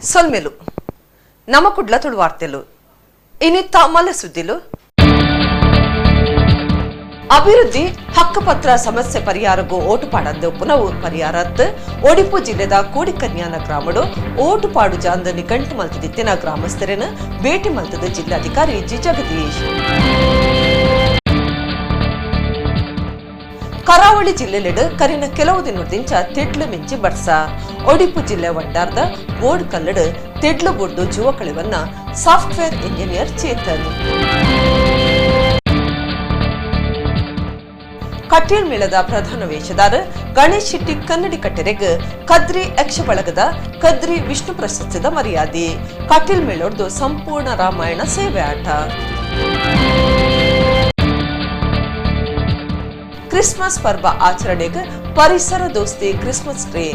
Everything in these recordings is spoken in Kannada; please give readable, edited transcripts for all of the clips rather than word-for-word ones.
ಸೊಲ್ಮೆಲು ನಮ್ಮ ಕುಡ್ಲ ತುಳು ವಾರ್ತೆಲು ಇನ್ನಿತ್ತ ಮಲೆ ಸುದ್ದಿಲು ಅಭಿವೃದ್ಧಿ ಹಕ್ಕುಪತ್ರ ಸಮಸ್ಯೆ ಪರಿಹಾರಗೂ ಓಟುಪಾಡಂದು ಪುನಃ ಪರಿಹಾರತ್ ಒಡಿಪು ಜಿಲ್ಲೆದ ಕೋಡಿಕನ್ಯಾನ ಗ್ರಾಮಡು ಓಟುಪಾಡು ಜಾಂದ ನಿಘಂಟು ಮಲ್ತದಿತ್ತಿನ ಗ್ರಾಮಸ್ಥರನ್ನು ಭೇಟಿ ಮಲ್ತದ ಜಿಲ್ಲಾಧಿಕಾರಿ ಜಿ ಜಗದೀಶ್. ಕರಾವಳಿ ಜಿಲ್ಲೆಲೆಡು ಕರಿನ ಕೆಲವು ದಿನದಿಂದ ತಿಡ್ಲು ಮಿಂಚಿ ಬಡ್ಸ ಒಡಿಪು ಜಿಲ್ಲೆ ವಂಡಾರ್ದ ಬೋರ್ಡ್ ಕಲ್ಲಡು ತಿಡ್ಲು ಬೊಡ್ಡು ಜುವ ಕಳಿವನ್ನ ಸಾಫ್ಟ್ವೇರ್ ಇಂಜಿನಿಯರ್ ಚೇತನ್. ಕಟೀಲ್ ಮೇಳದ ಪ್ರಧಾನ ವೇಷಧಾರ ಗಣೇಶ್ ಶೆಟ್ಟಿ ಕನ್ನಡಿ ಕಟ್ಟೆರೆಗ್ ಕದ್ರಿ ಯಕ್ಷ ಬಳಗದ ಕದ್ರಿ ವಿಷ್ಣು ಪ್ರಶಸ್ತಿದ ಮರ್ಯಾದೆ. ಕಟೀಲ್ ಮೇಳೊಡ್ದು ಸಂಪೂರ್ಣ ರಾಮಾಯಣ ಸೇವೆ ಆಟ. ಕ್ರಿಸ್ಮಸ್ ಪರ್ವ ಆಚರಣೆಗೆ ಪರಿಸರ ದೋಸ್ತಿ ಕ್ರಿಸ್ಮಸ್ ಟ್ರೀ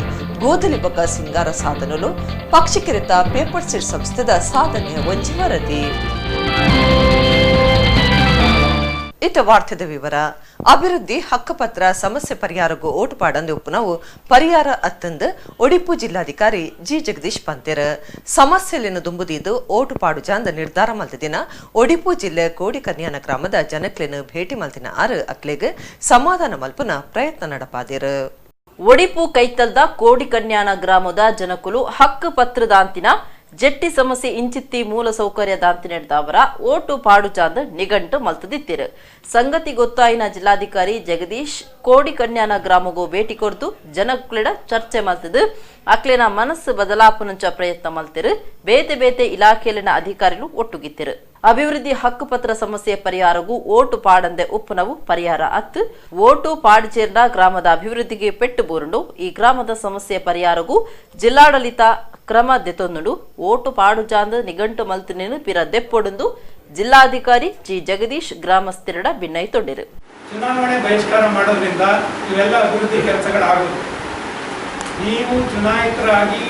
ಗೋಧಲಿ ಬಗ್ಗ ಸಿಂಗಾರ ಸಾಧನಲು ಪಕ್ಷಿಕೆರೆತ ಪೇಪರ್ ಸೀಡ್ ಸಂಸ್ಥೆದ ಸಾಧನೆ ಒಂಜಿ ವರದಿ. ಇತ ವಾರ್ತೆದ ವಿವರ. ಅಭಿವೃದ್ಧಿ ಹಕ್ಕುಪತ್ರ ಸಮಸ್ಯೆ ಪರಿಹಾರಗೂ ಓಟುಪಾಡಂದು ಉಪ್ಪುನವು ಪರಿಹಾರ ಅತ್ತಂದು ಒಡಿಪು ಜಿಲ್ಲಾಧಿಕಾರಿ ಜಿ ಜಗದೀಶ್ ಪಂತೆರ್ ಸಮಸ್ಯೆಯನ್ನು ದುಂಬುದಿದ್ದು ಓಟುಪಾಡು ಜಾಂದ ನಿರ್ಧಾರ ಮಲ್ತದಿನ ಒಡಿಪು ಜಿಲ್ಲೆ ಕೋಡಿಕನ್ಯಾನ ಗ್ರಾಮದ ಜನಕ್ಲೆನು ಭೇಟಿ ಮಲ್ತಿನ ಆರು ಅಕ್ಲೆಗ್ ಸಮಾಧಾನ ಮಲ್ಪುನ ಪ್ರಯತ್ನ ನಡಪಾದಿರು. ಒಡಿಪು ಕೈತಲ್ದ ಕೋಡಿಕನ್ಯಾನ ಗ್ರಾಮದ ಜನಕುಲು ಹಕ್ಕು ಪತ್ರದಾಂತಿನ ಜೆಟ್ಟಿ ಸಮಸ್ಯೆ ಇಂಚಿತ್ತಿ ಮೂಲ ಸೌಕರ್ಯ ದಾಂತಿನೆಡ್ದವರ ಓಟು ಪಾಡು ಚಾಂದ ನಿಘಂಟು ಮಲ್ತದಿತ್ತಿರು. ಸಂಗತಿ ಗೊತ್ತಾಯಿನ ಜಿಲ್ಲಾಧಿಕಾರಿ ಜಗದೀಶ್ ಕೋಡಿಕನ್ಯಾನ ಗ್ರಾಮಗೂ ಭೇಟಿ ಕೊಡ್ತು ಜನಕ್ಲೆಡ ಚರ್ಚೆ ಮಲ್ತದು ಅಕ್ಲೆನ ಮನಸ್ಸು ಬದಲಾಪುನಂಚ ಪ್ರಯತ್ನ ಮಲ್ತಿರು. ಬೇತೆ ಬೇತೆ ಇಲಾಖೆಯಲ್ಲಿನ ಅಧಿಕಾರಿಗಳು ಒಟ್ಟುಗಿತ್ತಿರು. ಅಭಿವೃದ್ಧಿ ಹಕ್ಕುಪತ್ರ ಸಮಸ್ಯೆ ಪರಿಹಾರಗೂ ಓಟು ಪಾಡಂದೆ ಉಪ್ಪುನವು ಪರಿಹಾರ ಅತ್ತು ಓಟು ಪಾಡಿಚೇರ್ನ ಗ್ರಾಮದ ಅಭಿವೃದ್ಧಿಗೆ ಪೆಟ್ಟು ಬೋರುಂಡು ಈ ಗ್ರಾಮದ ಸಮಸ್ಯೆ ಪರಿಹಾರಗೂ ಜಿಲ್ಲಾಡಳಿತ ಕ್ರಮ ದೆತೊಂದುಂಡು ಓಟು ಪಾಡು ಜಾಂದ ನಿಘಂಟು ಮಲ್ತಿನೇನು ಪಿರ ದೆಪ್ಪೊಡುಂದು ಜಿಲ್ಲಾಧಿಕಾರಿ ಜಿ ಜಗದೀಶ್ ಗ್ರಾಮಸ್ಥರಿಡ ಭಿನ್ನೈ ತೊಂಡಿರು. ಚುನಾವಣೆ ಬಹಿಷ್ಕಾರ ಮಾಡೋದ್ರಿಂದ ಇವೆಲ್ಲ ಅಭಿವೃದ್ಧಿ ಕೆಲಸಗಳಾಗುವುದು. ನೀವು ಚುನಾಯಿತರಾಗಿ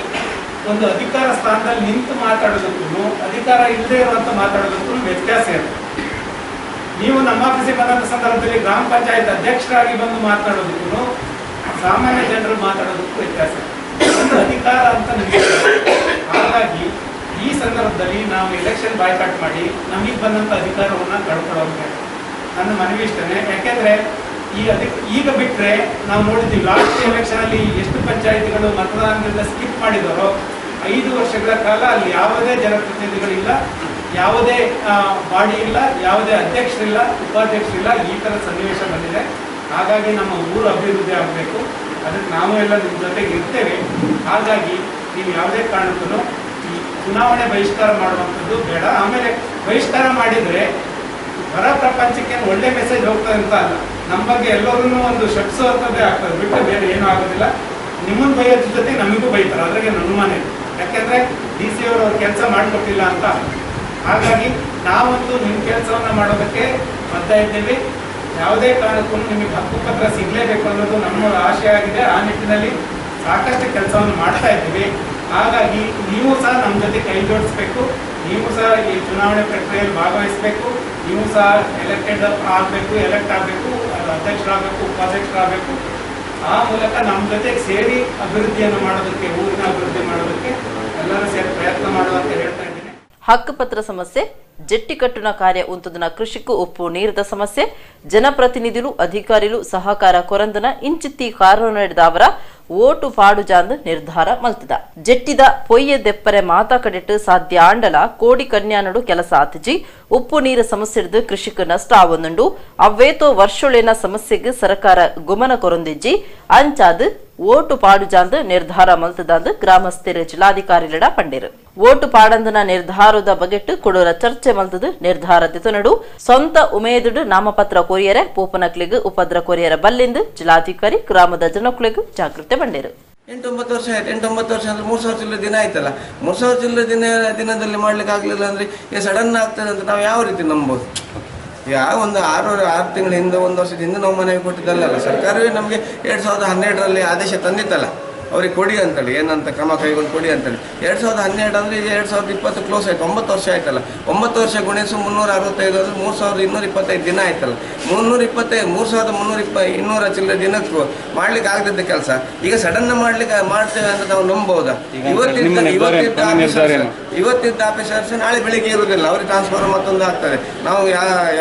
ಒಂದು ಅಧಿಕಾರ ಸ್ಥಾನದಲ್ಲಿ ನಿಂತು ಮಾತಾಡೋದಕ್ಕೂ ಅಧಿಕಾರ ಇಲ್ಲದೆ ಇರುವಂತ ಮಾತಾಡೋದಕ್ಕೂ ವ್ಯತ್ಯಾಸ ಇರುತ್ತೆ. ನೀವು ನಮ್ಮ ಆಫೀಸಿಗೆ ಬಂದಂತ ಸಂದರ್ಭದಲ್ಲಿ ಗ್ರಾಮ ಪಂಚಾಯತ್ ಅಧ್ಯಕ್ಷರಾಗಿ ಬಂದು ಮಾತನಾಡೋದಕ್ಕೂ ಸಾಮಾನ್ಯ ಜನರು ಮಾತಾಡೋದಕ್ಕೂ ವ್ಯತ್ಯಾಸ ಇದೆ. ಒಂದು ಅಧಿಕಾರ ಅಂತ ನಿಮಗೆ. ಹಾಗಾಗಿ ಈ ಸಂದರ್ಭದಲ್ಲಿ ನಾವು ಎಲೆಕ್ಷನ್ ಬಾಯ್ಕಾಟ್ ಮಾಡಿ ನಮಗೆ ಬಂದಂತ ಅಧಿಕಾರವನ್ನ ಕಳ್ಕೊಳ್ಳೋಕೆ ನನ್ನ ಮನವಿ ಇಷ್ಟನೇ. ಯಾಕೆಂದ್ರೆ ಈಗ ಬಿಟ್ರೆ ನಾವು ನೋಡಿದ್ದೀವಿ ಲಾಸ್ಟ್ ಎಲೆಕ್ಷನ್ ಅಲ್ಲಿ ಎಷ್ಟು ಪಂಚಾಯಿತಿಗಳು ಮತದಾನದಿಂದ ಸ್ಕಿಪ್ ಮಾಡಿದಾರೋ 5 ವರ್ಷಗಳ ಕಾಲ ಅಲ್ಲಿ ಯಾವುದೇ ಜನಪ್ರತಿನಿಧಿಗಳಿಲ್ಲ, ಯಾವುದೇ ಬಾಡಿ ಇಲ್ಲ, ಯಾವುದೇ ಅಧ್ಯಕ್ಷರಿಲ್ಲ, ಉಪಾಧ್ಯಕ್ಷರಿಲ್ಲ. ಈ ತರ ಸನ್ನಿವೇಶ ಬಂದಿದೆ. ಹಾಗಾಗಿ ನಮ್ಮ ಊರು ಅಭಿವೃದ್ಧಿ ಆಗಬೇಕು. ಅದಕ್ಕೆ ನಾವು ಎಲ್ಲ ನಿಮ್ಮ ಜೊತೆಗೆ ಇರ್ತೇವೆ. ಹಾಗಾಗಿ ನೀವು ಯಾವುದೇ ಕಾರಣಕ್ಕೂ ಈ ಚುನಾವಣೆ ಬಹಿಷ್ಕಾರ ಮಾಡುವಂಥದ್ದು ಬೇಡ. ಆಮೇಲೆ ಬಹಿಷ್ಕಾರ ಮಾಡಿದ್ರೆ ಹೊರ ಪ್ರಪಂಚಕ್ಕೆ ಒಳ್ಳೆ ಮೆಸೇಜ್ ಹೋಗ್ತದೆ ಅಂತ ಅಲ್ಲ, ನಮ್ಮ ಬಗ್ಗೆ ಎಲ್ಲರೂ ಒಂದು ಶಕ್ಸುವಂಥದ್ದೇ ಆಗ್ತದೆ ಬಿಟ್ಟು ಬೇರೆ ಏನೂ ಆಗೋದಿಲ್ಲ. ನಿಮ್ಮನ್ನು ಬೈಯೋದ್ರ ಜೊತೆ ನಮಗೂ ಬೈತಾರೆ, ಅದ್ರಾಗೆ ನನ್ನ ಅನುಮಾನ ಇದೆ. ಯಾಕೆಂದ್ರೆ DC ಅವರು ಅವ್ರ ಕೆಲಸ ಮಾಡಿಕೊಟ್ಟಿಲ್ಲ ಅಂತ. ಹಾಗಾಗಿ ನಾವಂತೂ ನಿಮ್ಮ ಕೆಲಸವನ್ನ ಮಾಡೋದಕ್ಕೆ ಬದ್ಧ ಇದ್ದೇವೆ. ಯಾವುದೇ ಕಾರಣಕ್ಕೂ ನಿಮಗೆ ಹಕ್ಕುಪತ್ರ ಸಿಗಲೇಬೇಕು ಅನ್ನೋದು ನಮ್ಮ ಆಶಯ ಆಗಿದೆ. ಆ ನಿಟ್ಟಿನಲ್ಲಿ ಸಾಕಷ್ಟು ಕೆಲಸವನ್ನು ಮಾಡ್ತಾ ಇದ್ದೀವಿ. ಹಾಗಾಗಿ ನೀವು ಸಹ ನಮ್ಮ ಜೊತೆ ಕೈ ಜೋಡಿಸ್ಬೇಕು. ನೀವು ಸಹ ಈ ಚುನಾವಣೆ ಪ್ರಕ್ರಿಯೆಯಲ್ಲಿ ಭಾಗವಹಿಸಬೇಕು. ನೀವು ಸಹ ಎಲೆಕ್ಟ್ ಆಗಬೇಕು, ಅಧ್ಯಕ್ಷರಾಗಬೇಕು, ಉಪಾಧ್ಯಕ್ಷರಾಗಬೇಕು. ಆ ಮೂಲಕ ನಮ್ಮ ಜೊತೆಗೆ ಸೇರಿ ಅಭಿವೃದ್ಧಿಯನ್ನು ಮಾಡೋದಕ್ಕೆ, ಊರಿನ ಅಭಿವೃದ್ಧಿ ಮಾಡೋದಕ್ಕೆ ಎಲ್ಲರೂ ಸೇರಿ ಪ್ರಯತ್ನ ಮಾಡುವಂತ ಹೇಳ್ತಾ ಇದ್ದೀನಿ. ಹಕ್ಕುಪತ್ರ ಸಮಸ್ಯೆ ಜೆಟ್ಟಿಕಟ್ಟುನ ಕಾರ್ಯ ಉಂತುದನ ಕೃಷಿಗೂ ಉಪ್ಪು ನೀರದ ಸಮಸ್ಯೆ ಜನಪ್ರತಿನಿಧಿಗಳು ಅಧಿಕಾರಿಗಳು ಸಹಕಾರ ಕೊರಂದನ ಇಂಚಿತ್ತಿ ಕಾರಣ ನಡೆದವರ ಓಟು ಪಾಡು ಜಾಂದ್ ನಿರ್ಧಾರ ಮಲ್ತದ ಜೆಟ್ಟಿದ ಪೊಯ್ಯ ದೆಪ್ಪರೆ ಮಾತಾ ಕಡೆಟ್ಟು ಸಾಧ್ಯ ಆಂಡಲ ಕೋಡಿ ಕನ್ಯಾನಡು ಕೆಲಸ ಆತಿಜಿ ಉಪ್ಪು ನೀರ ಸಮಸ್ಯೆ ಹಿಡಿದು ಕೃಷಿಕ ನಷ್ಟ ಆವೊಂದುಂಡು ಅವ್ವೇತೋ ವರ್ಷೊಳೆನ ಸಮಸ್ಯೆಗೆ ಸರ್ಕಾರ ಗುಮನ ಕೊರೊಂದಿಜ್ಜಿ ಅಂಚಾದ್ ಓಟು ಪಾಡು ಜಾಂದ್ ನಿರ್ಧಾರ ಮಲ್ತದಾಂದ್ ಗ್ರಾಮಸ್ಥರ ಜಿಲ್ಲಾಧಿಕಾರಿಗಳ ಪಂಡೇರು. ಓಟು ಪಾಡಂದನ ನಿರ್ಧಾರದ ಬಗೆಟ್ಟು ಕೊಡೋರ ಚರ್ಚೆ ಮಲ್ತದು ನಿರ್ಧಾರ ದಿತನಡು ಸ್ವಂತ ಉಮೇದುಡು ನಾಮಪತ್ರ ಕೊರಿಯರೆ ಪೋಪನಕ್ಲಿಗ್ ಉಪದ್ರ ಕೊರಿಯರ ಬಲ್ಲಿಂದು ಜಿಲ್ಲಾಧಿಕಾರಿ ಗ್ರಾಮದ ಜನಕ್ಲಿಗ್ ಜಾಗೃತಿ ಬಂಡೇರು. 8-9 ವರ್ಷ ಆಯ್ತು. 8-9 ವರ್ಷ ಅಂದ್ರೆ 3 ಸಾವಿರ ಚಿಲ್ಲರೆ ದಿನ ಆಯ್ತಲ್ಲ. 3 ಸಾವಿರ ಚಿಲ್ಲರೆ ದಿನದಲ್ಲಿ ಮಾಡ್ಲಿಕ್ಕೆ ಆಗ್ಲಿಲ್ಲ ಅಂದ್ರೆ ಸಡನ್ ಆಗ್ತದೆ ಅಂತ ನಾವು ಯಾವ ರೀತಿ ನಂಬೋದು? ಯಾವ ಒಂದು 6 ತಿಂಗಳ ಹಿಂದೆ, 1 ವರ್ಷದ ಹಿಂದೆ ನಾವು ಮನೆಗೆ ಕೊಟ್ಟಿದ್ದಲ್ಲ. ಸರ್ಕಾರವೇ ನಮಗೆ 2012ರಲ್ಲಿ ಆದೇಶ ತಂದಿತ್ತಲ್ಲ. ಅವ್ರಿಗೆ ಕೊಡಿ ಅಂತೇಳಿ, ಏನಂತ ಕ್ರಮ ಕೈಗೊಂಡು ಕೊಡಿ ಅಂತೇಳಿ. 2012 ಅಂದರೆ 2020 ಕ್ಲೋಸ್ ಆಯಿತು, 9 ವರ್ಷ ಆಯ್ತಲ್ಲ. 9 ವರ್ಷ ಗುಣಿಸು 365 ಅಂದರೆ 3225 ದಿನ ಆಯ್ತಲ್ಲ. 3,200 ಚಿಲ್ಲರೆ ದಿನಕ್ಕೂ ಮಾಡ್ಲಿಕ್ಕೆ ಆಗದಿದ್ದ ಕೆಲಸ ಈಗ ಸಡನ್ ಮಾಡ್ತೇವೆ ಅಂತ ನಾವು ನಂಬಬಹುದಾ? ಇವತ್ತಿದ್ದ ಆಫೀಸರ್ಸ್ ನಾಳೆ ಬೆಳಿಗ್ಗೆ ಇರುವುದಿಲ್ಲ, ಅವ್ರಿಗೆ ಟ್ರಾನ್ಸ್ಫರ್ ಮತ್ತೊಂದು ಆಗ್ತದೆ. ನಾವು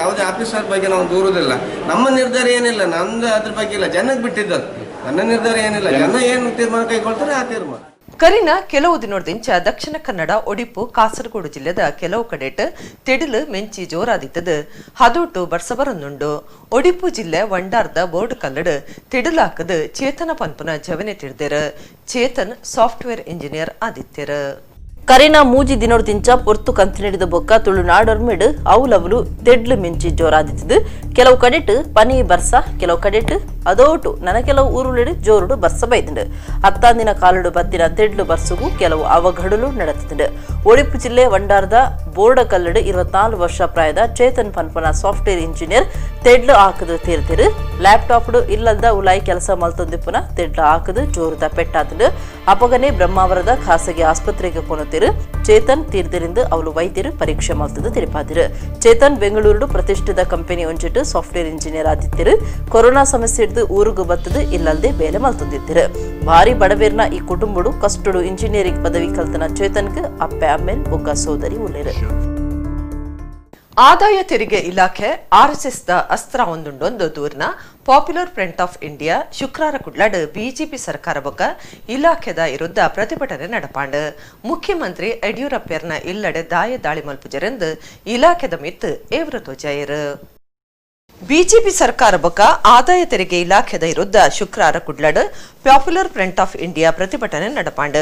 ಯಾವುದೇ ಆಫೀಸರ್ ಬಗ್ಗೆ ನಾವು ದೂರುವುದಿಲ್ಲ. ನಮ್ಮ ನಿರ್ಧಾರ ಏನಿಲ್ಲ, ನಮ್ದು ಅದ್ರ ಬಗ್ಗೆ ಇಲ್ಲ, ಜನಕ್ಕೆ ಬಿಟ್ಟಿದ್ದದು. ನನ್ನ ನಿರ್ಧಾರ ಏನಿಲ್ಲ, ಜನ ಏನು ತೀರ್ಮಾನ ಕೈಗೊಳ್ತಾರೆ ಆ ತೀರ್ಮಾನ. ಕರಿನ ಕೆಲವು ದಿನದಿಂಚ ದಕ್ಷಿಣ ಕನ್ನಡ, ಒಡಿಪು, ಕಾಸರಗೋಡು ಜಿಲ್ಲೆದ ಕೆಲವು ಕಡೆಟ್ ತೆಡಿಲು ಮೆಂಚಿ ಜೋರಾದಿತ್ತದು ಹದೋಟು ಬರ್ಸಬರನ್ನುಂಡು. ಒಡಿಪು ಜಿಲ್ಲೆ ವಂಡಾರ್ದ ಬೋರ್ಡ್ ಕಲ್ಲಡ್ ತೆಡಿಲಾಕದು ಚೇತನ ಪನ್ಪುನ ಜವನೆ ತಿಳಿದೇರು. ಚೇತನ್ ಸಾಫ್ಟ್ವೇರ್ ಇಂಜಿನಿಯರ್ ಆದಿತ್ಯರು. ಕರಿನ ಮೂಜಿ ದಿನೋಡ್ದಿಂಚ ಪೊರ್ತು ಕಂತಿನಿಡಿದ ಬೊಕ್ಕ ತುಳುನಾಡೊರ್ಮಿಡ್ ಅವಲವಲು ತೆಡ್ಲು ಮಿಂಚಿ ಜೋರಾದಿತ್ತು. ಕೆಲವು ಕಡೆಟ್ ಪನಿ ಬರ್ಸ, ಕೆಲವು ಕಡೆಟ್ ಅದೋಟು ನನ ಕೆಲವು ಊರುಳಿಡು ಜೋರುಡು ಬರ್ಸ ಬೈದಿಂಡು. ಹತ್ತಾಂದಿನ ಕಾಲುಡು ಬತ್ತಿನ ತೆಡ್ಲು ಬರ್ಸುಗೂ ಕೆಲವು ಅವಘಡಲು ನಡೆತಿದ್ದು. ಒಡಿಪು ಜಿಲ್ಲೆ ವಂಡಾರ್ದ ಬೋರ್ಡ ಕಲ್ಲಡು 24 ವರ್ಷ ಪ್ರಾಯದ ಚೇತನ್ ಪನ್ಪನ ಸಾಫ್ಟ್ವೇರ್ ಇಂಜಿನಿಯರ್ ತೆಡ್ಲು ಹಾಕದು ತೀರ್ತಿರು. ಲ್ಯಾಪ್ಟಾಪ್ಡು ಇಲ್ಲದ ಉಲಾಯಿ ಕೆಲಸ ಮಲ್ತೊಂದಿಪ್ಪುನ ತೆಡ್ಲು ಹಾಕದು ಜೋರುದ ಪೆಟ್ಟಾದಿಡು. ಅಪಗನೆ ಬ್ರಹ್ಮಾವರದ ಖಾಸಗಿ ಆಸ್ಪತ್ರೆಗೆ ಕೊನುತ್ತಿರು. ಚೇತನ್ ತೀರ್ದಿರಿಂದ ಅವಳು ವೈದ್ಯರು ಪರೀಕ್ಷೆ ಮಲ್ತದು ತಿಳಿಪಾದಿರು. ಚೇತನ್ ಬೆಂಗಳೂರು ಪ್ರತಿಷ್ಠಿತ ಕಂಪನಿ ಒಂಚಿಟ್ಟು ಸಾಫ್ಟ್ವೇರ್ ಇಂಜಿನಿಯರ್ ಆದಿತ್ತಿರು. ಕೊರೋನಾ ಸಮಸ್ಯೆ ಹಿಡಿದು ಊರುಗೂ ಬತ್ತದು ಇಲ್ಲದೆ ಬೇಲೆ ಮಲ್ತೊಂದಿತ್ತಿರು. ಭಾರಿ ಬಡವೇರ್ನ ಈ ಕುಟುಂಬಡು ಕಷ್ಟಡು ಇಂಜಿನಿಯರಿಂಗ್ ಪದವಿ ಕಲ್ತನ ಚೇತನ್ಗೆ ಅಪ್ಪೆ ಅಮ್ಮೆಲ್ ಒಗ್ಗ ಸೋದರಿ ಉಳ್ಳೇರು. ಆದಾಯ ತೆರಿಗೆ ಇಲಾಖೆ ಆರ್ಎಸ್ಎಸ್ ದ ಅಸ್ತ್ರ ಒಂದುಂಡೊಂದು ದೂರ್ನ ಪಾಪ್ಯುಲರ್ ಫ್ರಂಟ್ ಆಫ್ ಇಂಡಿಯಾ ಶುಕ್ರವಾರ ಕುಡ್ಲಾಡ್ ಬಿಜೆಪಿ ಸರ್ಕಾರ ಬೊಕ್ಕ ಇಲಾಖೆದ ವಿರುದ್ಧ ಪ್ರತಿಭಟನೆ ನಡಪಾಂಡ್. ಮುಖ್ಯಮಂತ್ರಿ ಯಡಿಯೂರಪ್ಪರ್ನ ಇಲ್ಲಡೆ ದಾಳಿ ಮಲ್ಪುಜರೆಂದು ಇಲಾಖೆದ ಮಿತ್ ಏವ್ರ ತೋಜಾಯರು. ಬಿಜೆಪಿ ಸರ್ಕಾರ ಬೊಕ್ಕ ಆದಾಯ ತೆರಿಗೆ ಇಲಾಖೆದ ವಿರುದ್ಧ ಶುಕ್ರವಾರ ಕುಡ್ಲಾಡ್ ಪಾಪ್ಯುಲರ್ ಫ್ರಂಟ್ ಆಫ್ ಇಂಡಿಯಾ ಪ್ರತಿಭಟನೆ ನಡಪಾಂಡ್.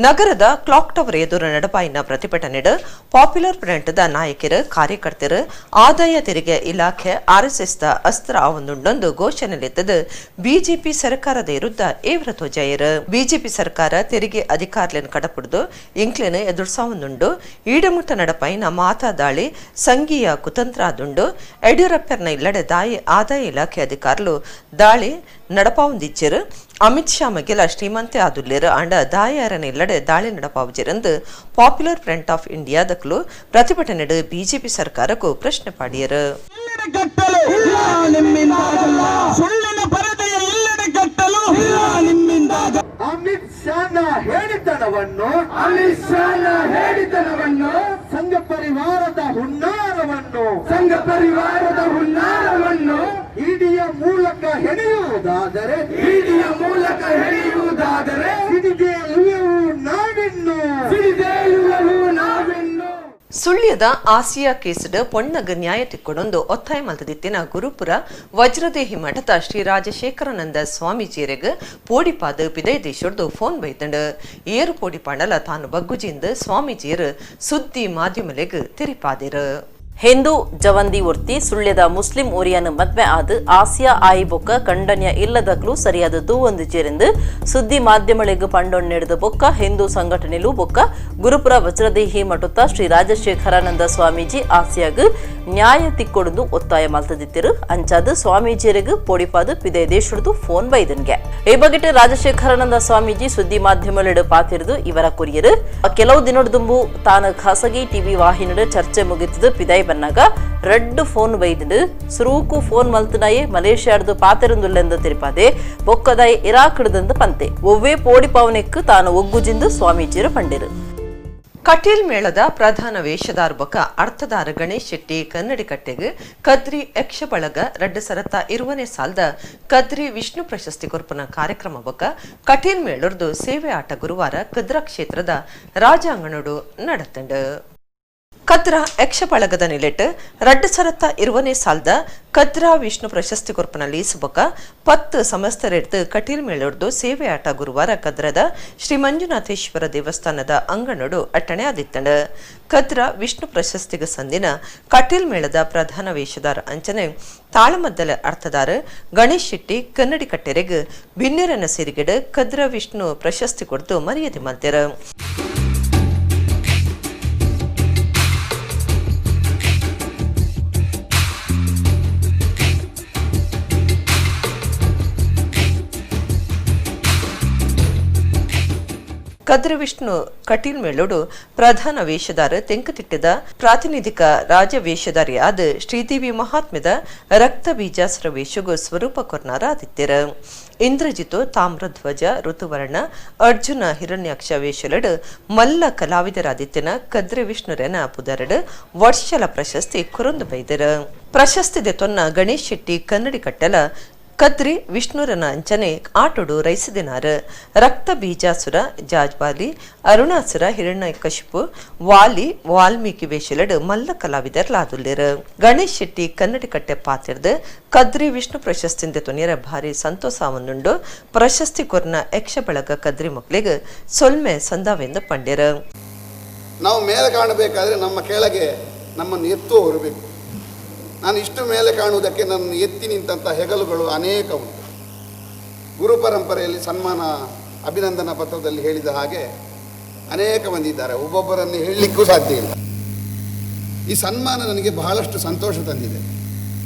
ನಗರದ ಕ್ಲಾಕ್ ಟವರ್ ಎದುರು ನಡಪಾಯಿನ ಪ್ರತಿಭಟನೆಡ್ ಪಾಪ್ಯುಲರ್ ಫ್ರಂಟ್ ದ ನಾಯಕರು, ಕಾರ್ಯಕರ್ತರು ಆದಾಯ ತೆರಿಗೆ ಇಲಾಖೆ ಆರ್ಎಸ್ಎಸ್ ದ ಅಸ್ತ್ರ ಒಂದುಂಡೊಂದು ಘೋಷಣೆಲೆತ್ತದು ಬಿಜೆಪಿ ಸರ್ಕಾರದ ವಿರುದ್ಧ ಏವ್ರ ತೋಜಾಯರು. ಬಿಜೆಪಿ ಸರ್ಕಾರ ತೆರಿಗೆ ಅಧಿಕಾರಿಯನ್ನು ಕಡಪುಡ್ದು ಇಂಕ್ಲೆನ್ ಎದುರ್ಸಾವೊಂದುಂಡು. ಈಡಮುಟ್ಟ ನಡಪಾಯಿನ ಮಾತಾ ದಾಳಿ ಸಂಘೀಯ ಕುತಂತ್ರ ಆದುಂಡು. ಯಡಿಯೂರಪ್ಪರ್ನ ಇಲ್ಲಡೆ ಆದಾಯ ಇಲಾಖೆ ಅಧಿಕಾರುలు ದಾಳಿ ನಡಪಾವುದಿಚ್ಚರು. ಅಮಿತ್ ಶಾ ಮಗೆಲ ಶ್ರೀಮಂತೆ ಆದುಲ್ಲೇರು ಅಂಡ ದಾಯಾರನ ಇಲ್ಲಡೆ ದಾಳಿ ನಡಪಾವುಜಿರಂದು ಪಾಪ್ಯುಲರ್ ಫ್ರಂಟ್ ಆಫ್ ಇಂಡಿಯಾದಕ್ಕಲು ಪ್ರತಿಭಟನೆಡು ಬಿಜೆಪಿ ಸರ್ಕಾರಕ್ಕೂ ಪ್ರಶ್ನೆ ಪಾಡಿಯರು. ಅಮಿತ್ ಶಾನ ಹೇಳಿತನವನ್ನು ಸಂಘ ಪರಿವಾರದ ಹುನ್ನಾರವನ್ನು ಇಡಿಯ ಮೂಲಕ ಹೆಣೆಯುವುದಾದರೆ ಸಿಡಿದೇಳುವೆವು ನಾವಿನ್ನು. ಸುಳ್ಯದ ಆಸಿಯಾ ಕೇಸಡ್ ಪೊಣ್ಣಗ ನ್ಯಾಯ ತಿಕ್ಕೊಡೊಂದು ಒತ್ತಾಯ ಮಲ್ತದಿತ್ತಿನ ಗುರುಪುರ ವಜ್ರದೇಹಿ ಮಠದ ಶ್ರೀ ರಾಜಶೇಖರಾನಂದ ಸ್ವಾಮೀಜಿಯರೆಗ್ ಪೋಡಿಪಾದ ಪಿದಯ ದೇಶೊಡ್ದು ಫೋನ್ ಬೈತಂಡು. ಏರು ಪೋಡಿಪಾಂಡಲ ತಾನು ಬಗ್ಗುಜಿಂದ ಸ್ವಾಮೀಜಿಯರು ಸುದ್ದಿ ಮಾಧ್ಯಮಲೆಗ್ ತಿರಿಪಾದಿರು. ಹಿಂದೂ ಜವಂದಿ ಒರ್ತಿ ಸುಳ್ಯದ ಮುಸ್ಲಿಂ ಓರಿಯನ್ ಮದ್ವೆ ಆದ ಆಸಿಯಾ ಆಯಿ ಬೊಕ್ಕ ಖಂಡನ್ಯ ಇಲ್ಲದಕ್ಲು ಸರಿಯಾದ ತೂವೊಂದು ಚೇರೆಂದು ಸುದ್ದಿ ಮಾಧ್ಯಮಳಿಗೆ ಪಂಡೊಣ್ಣೆಡೆದ ಬೊಕ್ಕ ಹಿಂದೂ ಸಂಘಟನೆಲು ಬೊಕ್ಕ ಗುರುಪುರ ವಜ್ರದೇಹಿ ಮಠದ ಶ್ರೀ ರಾಜಶೇಖರಾನಂದ ಸ್ವಾಮೀಜಿ ಆಸಿಯಾಗ ನ್ಯಾಯ ತಿಕ್ಕೊಡುದು ಒತ್ತಾಯ ಮಲ್ತದಿತ್ತಿರು. ಅಂಚಾದ ಸ್ವಾಮೀಜಿಯರಿಗೆ ಪೋಡಿಪಾದ ಪಿದಯ ದೇಶುಡ್ದು ಫೋನ್ ಬೈದನ್ಗೆ. ಈ ಬಗೆಟ್ ರಾಜಶೇಖರಾನಂದ ಸ್ವಾಮೀಜಿ ಸುದ್ದಿ ಮಾಧ್ಯಮಲೆಡು ಪಾತಿರುದು ಇವರ ಕುರಿಯರು. ಕೆಲವು ದಿನೊಡ್ದುಂಬು ತಾನು ಖಾಸಗಿ ಟಿವಿ ವಾಹಿನಿಡು ಚರ್ಚೆ ಮುಗಿತದು ಪಿದಯ ಬನ್ನಾಗ ರೆಡ್ ಫೋನ್ ಬೈದು ಸುರೂಕು ಫೋನ್ ಮಲ್ತನಾಯೇ ಮಲೇಷ್ಯಾಡ್ದು ಪಾತೆರುಂದುಲ್ಲೆಂದು ತಿರುಪಾದೆ ಬೊಕ್ಕದಾಯ ಇರಾಕ್ಡ್ದಂದು ಪಂತೆ ಒವ್ವೇ ಪೋಡಿಪಾವನೆಕ್ಕು ತಾನು ಒಗ್ಗುಜಿಂದು ಸ್ವಾಮೀಜಿಯರು ಪಂಡಿರು. ಕಟೀಲ್ ಮೇಳದ ಪ್ರಧಾನ ವೇಷಧಾರ ಬೊಕ್ಕ ಅರ್ಥಧಾರ ಗಣೇಶ್ ಶೆಟ್ಟಿ ಕನ್ನಡಿ ಕಟ್ಟೆಗೆ ಕದ್ರಿ ಯಕ್ಷ ಬಳಗ 2020 ಸಾಲದ ಕದ್ರಿ ವಿಷ್ಣು ಪ್ರಶಸ್ತಿ ಕೊರ್ಪನ ಕಾರ್ಯಕ್ರಮ ಬೊಕ್ಕ ಕಟೀಲ್ ಮೇಳರ್ದು ಸೇವೆ ಆಟ ಗುರುವಾರ ಕದ್ರಾ ಕ್ಷೇತ್ರದ ರಾಜಾಂಗಣಡು ನಡತಂಡು. ಕದ್ರಾ ಯಕ್ಷ ಬಳಗದ ನಿಲೆಟ್ 2020 ಸಾಲದ ಕದ್ರಾ ವಿಷ್ಣು ಪ್ರಶಸ್ತಿ ಕೊರ್ಪನ ಲೀಸ್ ಬೊಕ್ಕ 10 ಸಂವತ್ಸರೆಡ್ದು ಕಟೀಲ್ ಮೇಳೊಡ್ದು ಸೇವೆ ಆಟ ಗುರುವಾರ ಕದ್ರದ ಶ್ರೀ ಮಂಜುನಾಥೇಶ್ವರ ದೇವಸ್ಥಾನದ ಅಂಗಣಡು ಅಟ್ಟಣೆ ಆದಿತ್ತಂಡ. ಕದ್ರಾ ವಿಷ್ಣು ಪ್ರಶಸ್ತಿಗೆ ಸಂದಿನ ಕಟೀಲ್ ಮೇಳದ ಪ್ರಧಾನ ವೇಷಧಾರ ಅಂಚನೆ ತಾಳಮದ್ದಲ ಅರ್ಥಧಾರ ಗಣೇಶ್ ಶೆಟ್ಟಿ ಕನ್ನಡಿ ಕಟ್ಟೆರೆಗ್ ಬಿನ್ನಿರನ ಸಿರಿಗೆಡ್ ಕದ್ರಾ ವಿಷ್ಣು ಪ್ರಶಸ್ತಿ ಕೊಡ್ದು ಮರ್ಯಾದೆ ಮಲ್ತೆರ. ಕದ್ರಿ ವಿಷ್ಣು ಕಟೀಲ್ ಮೇಳೋಡು ಪ್ರಧಾನ ವೇಷಧಾರ ತೆಂಕತಿಟ್ಟದ ಪ್ರಾತಿನಿಧಿಕ ರಾಜ ವೇಷಧಾರಿಯಾದ ಶ್ರೀದೇವಿ ಮಹಾತ್ಮ್ಯದ ರಕ್ತ ಬೀಜಾಸುರ ವೇಷಗೂ ಸ್ವರೂಪ ಕೊರ್ನಾರ ಆದಿತ್ಯರ ಇಂದ್ರಜಿತು ತಾಮ್ರಧ್ವಜ ಋತುವರ್ಣ ಅರ್ಜುನ ಹಿರಣ್ಯಾಕ್ಷ ವೇಷಲಡ್ ಮಲ್ಲ ಕಲಾವಿದರಾದಿತ್ಯನ ಕದ್ರಿ ವಿಷ್ಣುರನ ಪುದರಡ್ ವರ್ಷಲ ಪ್ರಶಸ್ತಿ ಕುರೊಂದು ಬೈದರ ಪ್ರಶಸ್ತಿ ದೆತೊನ್ನ ಗಣೇಶ್ ಶೆಟ್ಟಿ ಕನ್ನಡಿ ಕಟ್ಟಲ ಕದ್ರಿ ವಿಷ್ಣುರನ ಅಂಚನೆ ಆಟೋಡು ರೈಸಿದಿನಾರ ರಕ್ತ ಬೀಜಾಸುರ ಜಾಜ್ಬಾಲಿ ಅರುಣಾಸುರ ಹಿರಣ್ಯಕಶಿಪು ವಾಲಿ ವಾಲ್ಮೀಕಿ ವೇಷಲಡ್ ಮಲ್ಲ ಕಲಾವಿದರ್ ಲಾದುಲ್ಲೇರ ಗಣೇಶ್ ಶೆಟ್ಟಿ ಕನ್ನಡಿ ಕಟ್ಟೆ ಪಾತಿರ್ದ ಕದ್ರಿ ವಿಷ್ಣು ಪ್ರಶಸ್ತಿಯಿಂದ ತುನಿಯರ ಭಾರಿ ಸಂತೋಷವನ್ನುಂಡು ಪ್ರಶಸ್ತಿ ಕೊರ್ನ ಯಕ್ಷ ಬಳಗ ಕದ್ರಿ ಮಕ್ಕಳಿಗೆ ಸೊಲ್ಮೆ ಸಂದಾವೆಂದು ಪಂಡ್ಯರ. ನಾವು ಮೇಲೆ ಕಾಣಬೇಕಾದ್ರೆ ನಮ್ಮ ಕೆಳಗೆ ನಮ್ಮನ್ನು ಎತ್ತು ಹೊರಬೇಕು. ನಾನು ಇಷ್ಟು ಮೇಲೆ ಕಾಣುವುದಕ್ಕೆ ನನ್ನ ಎತ್ತಿ ನಿಂತಹ ಹೆಗಲುಗಳು ಅನೇಕ ಉಂಟು. ಗುರು ಪರಂಪರೆಯಲ್ಲಿ ಸನ್ಮಾನ ಅಭಿನಂದನಾ ಪತ್ರದಲ್ಲಿ ಹೇಳಿದ ಹಾಗೆ ಅನೇಕ ಮಂದಿ ಇದ್ದಾರೆ, ಒಬ್ಬೊಬ್ಬರನ್ನು ಹೇಳಲಿಕ್ಕೂ ಸಾಧ್ಯ ಇಲ್ಲ. ಈ ಸನ್ಮಾನ ನನಗೆ ಬಹಳಷ್ಟು ಸಂತೋಷ ತಂದಿದೆ.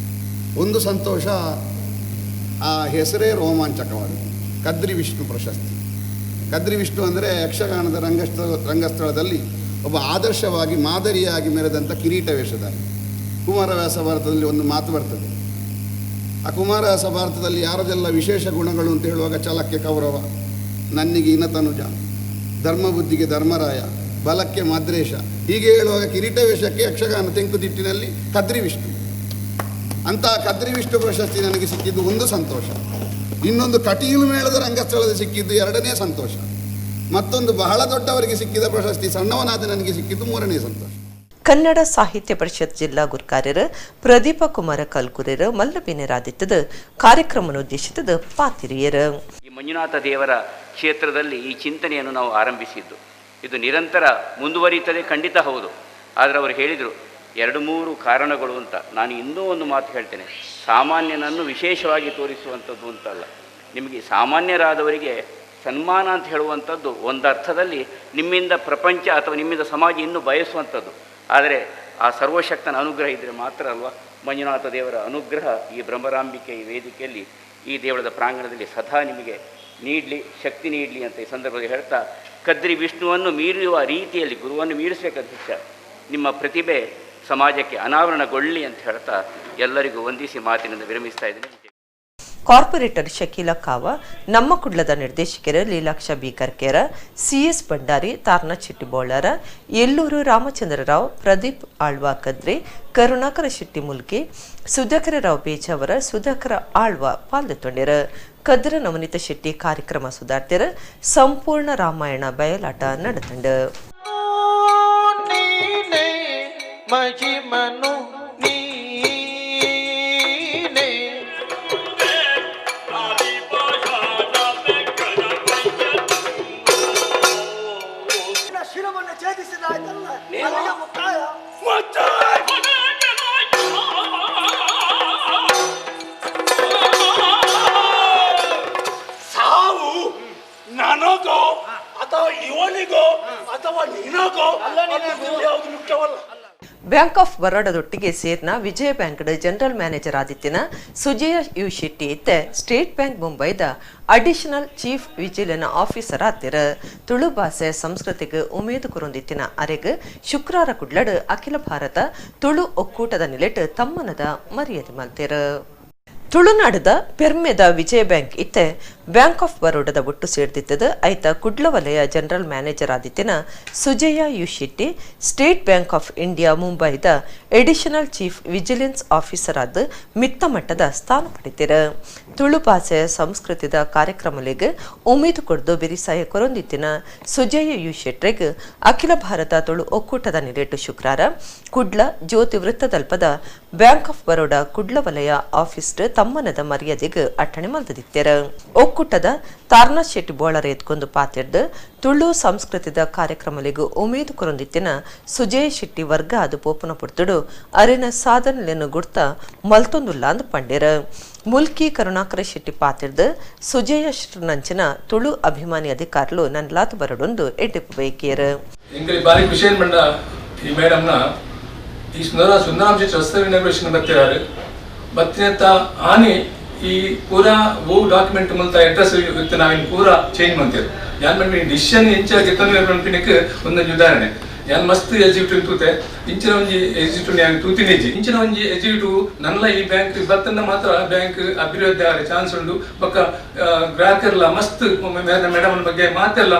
ಒಂದು ಸಂತೋಷ, ಆ ಹೆಸರೇ ರೋಮಾಂಚಕವಾದದ್ದು, ಕದ್ರಿ ವಿಷ್ಣು ಪ್ರಶಸ್ತಿ. ಕದ್ರಿ ವಿಷ್ಣು ಅಂದರೆ ಯಕ್ಷಗಾನದ ರಂಗಸ್ಥಳದಲ್ಲಿ ಒಬ್ಬ ಆದರ್ಶವಾಗಿ ಮಾದರಿಯಾಗಿ ಮೆರೆದಂಥ ಕಿರೀಟ ವೇಷಧಾರಿ. ಕುಮಾರವ್ಯಾಸ ಭಾರತದಲ್ಲಿ ಒಂದು ಮಾತು ಬರ್ತದೆ. ಆ ಕುಮಾರವ್ಯಾಸ ಭಾರತದಲ್ಲಿ ಯಾರದೆಲ್ಲ ವಿಶೇಷ ಗುಣಗಳು ಅಂತ ಹೇಳುವಾಗ ಛಲಕ್ಕೆ ಕೌರವ, ನನ್ನಿಗೆ ಇನತನುಜ, ಧರ್ಮಬುದ್ಧಿಗೆ ಧರ್ಮರಾಯ, ಬಲಕ್ಕೆ ಮದ್ರೇಶ, ಹೀಗೆ ಹೇಳುವಾಗ ಕಿರೀಟ ವೇಷಕ್ಕೆ ಯಕ್ಷಗಾನ ತೆಂಕುತಿಟ್ಟಿನಲ್ಲಿ ಕದ್ರಿ ವಿಷ್ಣು. ಅಂತಹ ಕದ್ರಿ ವಿಷ್ಣು ಪ್ರಶಸ್ತಿ ನನಗೆ ಸಿಕ್ಕಿದ್ದು ಒಂದು ಸಂತೋಷ. ಇನ್ನೊಂದು ಕಟೀಲು ಮೇಳದ ರಂಗಸ್ಥಳದಲ್ಲಿ ಸಿಕ್ಕಿದ್ದು ಎರಡನೇ ಸಂತೋಷ. ಮತ್ತೊಂದು ಬಹಳ ದೊಡ್ಡವರಿಗೆ ಸಿಕ್ಕಿದ ಪ್ರಶಸ್ತಿ ಸಣ್ಣವನಾದ ನನಗೆ ಸಿಕ್ಕಿದ್ದು ಮೂರನೇ ಸಂತೋಷ. ಕನ್ನಡ ಸಾಹಿತ್ಯ ಪರಿಷತ್ ಜಿಲ್ಲಾ ಗುರುಕಾರ್ಯರ ಪ್ರದೀಪ ಕುಮಾರ ಕಲ್ಕುರೇರ ಮಲ್ಲಬಿನೆರಾದಿತ್ತದ ಕಾರ್ಯಕ್ರಮವನ್ನುದ್ದೇಶಿಸಿದ ಪಾತಿರಿಯರ. ಈ ಮಂಜುನಾಥ ದೇವರ ಕ್ಷೇತ್ರದಲ್ಲಿ ಈ ಚಿಂತನೆಯನ್ನು ನಾವು ಆರಂಭಿಸಿದ್ದು, ಇದು ನಿರಂತರ ಮುಂದುವರಿಯುತ್ತದೆ, ಖಂಡಿತ ಹೌದು. ಆದರೆ ಅವರು ಹೇಳಿದರು 2-3 ಕಾರಣಗಳು ಅಂತ. ನಾನು ಇನ್ನೂ ಒಂದು ಮಾತು ಹೇಳ್ತೇನೆ, ಸಾಮಾನ್ಯನನ್ನು ವಿಶೇಷವಾಗಿ ತೋರಿಸುವಂಥದ್ದು ಅಂತಲ್ಲ. ನಿಮಗೆ ಸಾಮಾನ್ಯರಾದವರಿಗೆ ಸನ್ಮಾನ ಅಂತ ಹೇಳುವಂಥದ್ದು ಒಂದರ್ಥದಲ್ಲಿ ನಿಮ್ಮಿಂದ ಪ್ರಪಂಚ ಅಥವಾ ನಿಮ್ಮಿಂದ ಸಮಾಜ ಇನ್ನೂ ಬಯಸುವಂಥದ್ದು. ಆದರೆ ಆ ಸರ್ವಶಕ್ತನ ಅನುಗ್ರಹ ಇದ್ದರೆ ಮಾತ್ರ ಅಲ್ವಾ. ಮಂಜುನಾಥ ದೇವರ ಅನುಗ್ರಹ ಈ ಬ್ರಹ್ಮರಾಂಬಿಕೆ ಈ ವೇದಿಕೆಯಲ್ಲಿ ಈ ದೇವಳದ ಪ್ರಾಂಗಣದಲ್ಲಿ ಸದಾ ನಿಮಗೆ ನೀಡಲಿ, ಶಕ್ತಿ ನೀಡಲಿ ಅಂತ ಈ ಸಂದರ್ಭದಲ್ಲಿ ಹೇಳ್ತಾ, ಕದ್ರಿ ವಿಷ್ಣುವನ್ನು ಮೀರುವ ರೀತಿಯಲ್ಲಿ ಗುರುವನ್ನು ಮೀರಿಸಬೇಕು ಅಧ್ಯಕ್ಷ. ನಿಮ್ಮ ಪ್ರತಿಭೆ ಸಮಾಜಕ್ಕೆ ಅನಾವರಣಗೊಳ್ಳಿ ಅಂತ ಹೇಳ್ತಾ ಎಲ್ಲರಿಗೂ ವಂದಿಸಿ ಮಾತಿನಿಂದ ವಿರಮಿಸ್ತಾ ಇದ್ದೀನಿ. ಕಾರ್ಪೊರೇಟರ್ ಶಕೀಲ ಕಾವ, ನಮ್ಮ ಕುಡ್ಲದ ನಿರ್ದೇಶಕರ ಲೀಲಾಕ್ಷ ಬಿ ಕರ್ಕೇರ, ಸಿಎಸ್ ಭಂಡಾರಿ, ತಾರನಾಥ್ ಶೆಟ್ಟಿ ಬೋಳಾರ, ಎಲ್ಲೂರು ರಾಮಚಂದ್ರರಾವ್, ಪ್ರದೀಪ್ ಆಳ್ವಾ ಕದ್ರಿ, ಕರುಣಾಕರ ಶೆಟ್ಟಿ ಮುಲ್ಕಿ, ಸುಧಾಕರ ರಾವ್ ಬೇಜಾವರ, ಸುಧಾಕರ ಆಳ್ವಾ ಪಾಲ್ದೊಂಡ್ಯರ. ಕದ್ರ ನವನೀತ ಶೆಟ್ಟಿ ಕಾರ್ಯಕ್ರಮ ಸುಧಾರ್ತಿರ. ಸಂಪೂರ್ಣ ರಾಮಾಯಣ ಬಯಲಾಟ ನಡೆತಂಡ. ಸಾವು ನನಗೋ ಅಥವಾ ಇವನಿಗೋ ಅಥವಾ ನಿನಗೋ ಯಾವುದು ಮುಖ್ಯವಲ್ಲ. ಬ್ಯಾಂಕ್ ಆಫ್ ಬರೋಡದೊಟ್ಟಿಗೆ ಸೇರ್ನ ವಿಜಯ ಬ್ಯಾಂಕ್ದ ಜನರಲ್ ಮ್ಯಾನೇಜರ್ ಆದಿತ್ಯನ ಸುಜಯ ಯು ಶೆಟ್ಟಿ ಇತ್ತೆ ಸ್ಟೇಟ್ ಬ್ಯಾಂಕ್ ಮುಂಬೈದ ಅಡಿಷನಲ್ ಚೀಫ್ ವಿಜಿಲೆನ್ಸ್ ಆಫೀಸರ್ ಆತಿರ. ತುಳು ಭಾಷೆ ಸಂಸ್ಕೃತಿಗೆ ಉಮೇದು ಕುರೊಂದಿತ್ತಿನ ಅರೆಗ್ ಶುಕ್ರವಾರ ಕುಡ್ಲಡ್ ಅಖಿಲ ಭಾರತ ತುಳು ಒಕ್ಕೂಟದ ನಿಲೆಟ್ ತಮ್ಮನದ ಮರ್ಯಾದೆ ಮಲ್ತಿರ. ತುಳುನಾಡದ ಪೆರ್ಮೆದ ವಿಜಯ ಬ್ಯಾಂಕ್ ಇತ್ತೆ ಬ್ಯಾಂಕ್ ಆಫ್ ಬರೋಡದ ಒಟ್ಟು ಸೇರ್ದಿತ್ತದ ಐತ ಕುಡ್ಲ ವಲಯ ಜನರಲ್ ಮ್ಯಾನೇಜರ್ ಆದಿತ್ಯನ Sujaya U Shetty state bank of India ಮುಂಬೈದ ಎಡಿಷನಲ್ ಚೀಫ್ ವಿಜಿಲೆನ್ಸ್ ಆಫೀಸರ್ ಆದ ಮಿತ್ತ ಮಟ್ಟದ ಸ್ಥಾನ ಪಡಿತಿರ. ತುಳು ಭಾಷೆ ಸಂಸ್ಕೃತಿದ ಕಾರ್ಯಕ್ರಮಗಳಿಗೆ ಉಮೇದು ಕೊಡ್ದು ಬಿರಿಸಾಯ ಕೊರೊಂದಿತ್ತಿನ ಸುಜಯ ಯು ಶೆಟ್ರಿಗ್ ಅಖಿಲ ಭಾರತ ತುಳು ಒಕ್ಕೂಟದ ನಿಲೇಟು ಶುಕ್ರವಾರ ಕುಡ್ಲ ಜ್ಯೋತಿ ವೃತ್ತದಲ್ಪದ ಬ್ಯಾಂಕ್ ಆಫ್ ಬರೋಡ ಕುಡ್ಲ ವಲಯ ಆಫೀಸ್ ತಮ್ಮನದ ಮರ್ಯಾದೆಗೆ ಅಟ್ಟಣೆ ಮಲ್ದಿತ್ತರ. ಒಕ್ಕೂಟದ ತಾರನಾಥ್ ಶೆಟ್ಟಿ ಬೋಳರ ಎತ್ಕೊಂದು ಪಾತಿರ್ದು ತುಳು ಸಂಸ್ಕೃತಿದ ಕಾರ್ಯಕ್ರಮಗಳಿಗೂ ಉಮೇದು ಕೊರೊಂದಿತ್ತಿನ ಸುಜಯ ಶೆಟ್ಟಿ ವರ್ಗ ಅದು ಪೋಪನ ಪುಡ್ತುಡು ಅರಿನ ಸಾಧನೆಯನ್ನು ಗುಡ್ತ ಮಲ್ತೊಂದುಲ್ಲ ಅಂದ್ ಪಂಡ್ಯರ. ಮುಲ್ಕಿ ಕರುಣಾಕರ ಶೆಟ್ಟಿ ಪಾತಿರ್ದು ಸುಜಯ ನಂಚಿನ ತುಳು ಅಭಿಮಾನಿ ಅಧಿಕಾರುಲು ನನ್ಲಾತ್ ಬರಡೊಂದು ಎಡ್ಡೆಪ್ಪು ಬೈಕೇರ. ಈ ಮೇಡಮ್ನ ಈ ಸುಂದರಾಂಶ ರಸ್ತೆ ಇನಾಗ್ರೇಷನ್ ಬರ್ತಿದ್ದಾರೆ. ಬತ್ತಿನತ್ತ ಆನೆ ಈ ಪೂರಾ ಡಾಕ್ಯುಮೆಂಟ್ ಮೂಲಕ ಅಡ್ರೆಸ್ ಇತ್ತು ನಾವಿನ್ನು ಪೂರಾ ಚೇಂಜ್ ಮಾಡ್ತೇವೆ. ಯಾನ್ ಬಂದ್ಬಿಟ್ಟು ಡಿಸಿಷನ್ ಹೆಚ್ಚಾಗಿ ಬಂದ್ಬಿನಕ್ಕೆ ಒಂದೊಂದು ಉದಾಹರಣೆ ಯಾನ್ ಮಸ್ತ್ ಎಕ್ಸಿಕ್ಯೂಟಿವ್ ತೂತೆ ಇಂಚಿನ ಒಂಜಿ ಎಕ್ಸಿಕ್ಯೂಟಿವ್ ಯಾನ್ ತೂತಿನೇಜಿ ಇಂಚಿನ ಒಂಜಿ ಎಕ್ಸಿಕ್ಯೂಟಿವ್ ನನ್ನ ಈ ಬ್ಯಾಂಕ್ ಬತ್ತನ್ನ ಮಾತ್ರ ಬ್ಯಾಂಕ್ ಅಭಿವೃದ್ಧಿ ಆಗ ಚಾನ್ಸ್ ಉಂಡು ಬೊಕ್ಕ ಗ್ರಾಹಕರ್ಲ ಮಸ್ತ್ ಮೇಡಮ್ ಬಗ್ಗೆ ಮಾತೆಲ್ಲ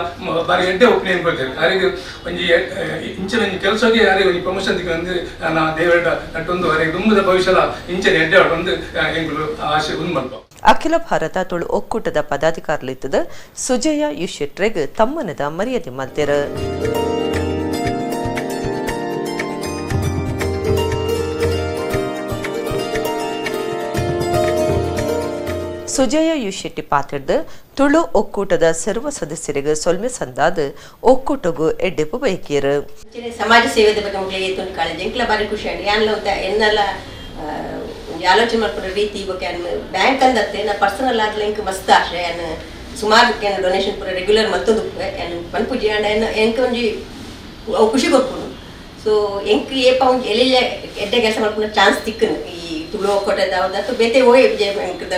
ಬಾರಿ ಎಡ್ಡೆ ಒಪಿನಿಯನ್ ಕೊಡ್ತೇವೆ ಯಾರಿಗೆ ಒಂಜಿ ಇಂಚಿನ ಒಂಜಿ ಕೆಲಸಕ್ಕೆ ಯಾರಿಗೆ ಒಂಜಿ ಪ್ರಮೋಷನ್ ದಿಕ್ಕಂದು ನಾ ದೇವರ ನಟ್ಟೊಂದು ಯಾರಿಗೆ ದುಂಬದ ಭವಿಷ್ಯಲ ಇಂಚಿನ ಎಡ್ಡೆ ಒಂದು ಎಂಗಳು ಆಶೆ ಒಂದು ಮಲ್ಪ ಅಖಿಲ ಭಾರತ ತುಳು ಒಕ್ಕೂಟದ ಪದಾಧಿಕಾರಿಲಿದ್ದದ ಸುಜಯ ಯುಶೆಟ್ರೆಗ್ ತಮ್ಮನದ ಮರ್ಯಾದೆ ಮಲ್ತೆರ ಸುಜಯ ಯುಶೆಟ್ಟಿ ಪಾತ್ರದ ತುಳು ಒಕ್ಕೂಟದ ಸರ್ವ ಸದಸ್ಯರಿಗೆ ಸೊಲ್ಮೆ ಸಂದಾದ ಒಕ್ಕೂಟಗೂ ಎಡ್ಡೆಪ್ಪು ಬೈಕಿಯರು ಸಮಾಜ ಸೇವೆದ ಬಗ್ಗೆ ಮಕ್ಕಳಿಗೆ ತುಂಬ ಕಾಳಜಿ ಎಂಕ್ಲ ಬಾರಿ ಖುಷಿ ಆಗಿ ಎನ್ನೆಲ್ಲ ಆಲೋಚನೆ ಮಾಡ್ಕೊಂಡ್ರೆ ರೀತಿ ಬಗ್ಗೆ ಬ್ಯಾಂಕ್ ಅಂದತ್ತೆ ನಾ ಪರ್ಸನಲ್ ಆದ್ಲ ಎಂಕ್ ಮಸ್ತ್ ಆಶೆ ಸುಮಾರು ಡೊನೇಷನ್ ಪೂರ ರೆಗ್ಯುಲರ್ ಮತ್ತೊಂದು ಪನ್ಪುಜಿ ಎಂಕ್ ಒಂಜಿ ಅವು ಖುಷಿ ಕೊಡ್ಕೊಂಡು ಸೊ ಎಂಕ್ ಏಪ ಒಂಜಿ ಎಲ್ಲೆಲ್ಲ ಎಡ್ಡೆ ಕೆಲಸ ಮಾಡ್ಕೊಂಡು ಚಾನ್ಸ್ ತಿಕ್ಕನು ಈ ತುಳು ಒಕ್ಕೂಟದ ಯಾವ್ದು ಬೇತೆ ಹೋಗಿ ವಿಜಯ ಬ್ಯಾಂಕ್ದ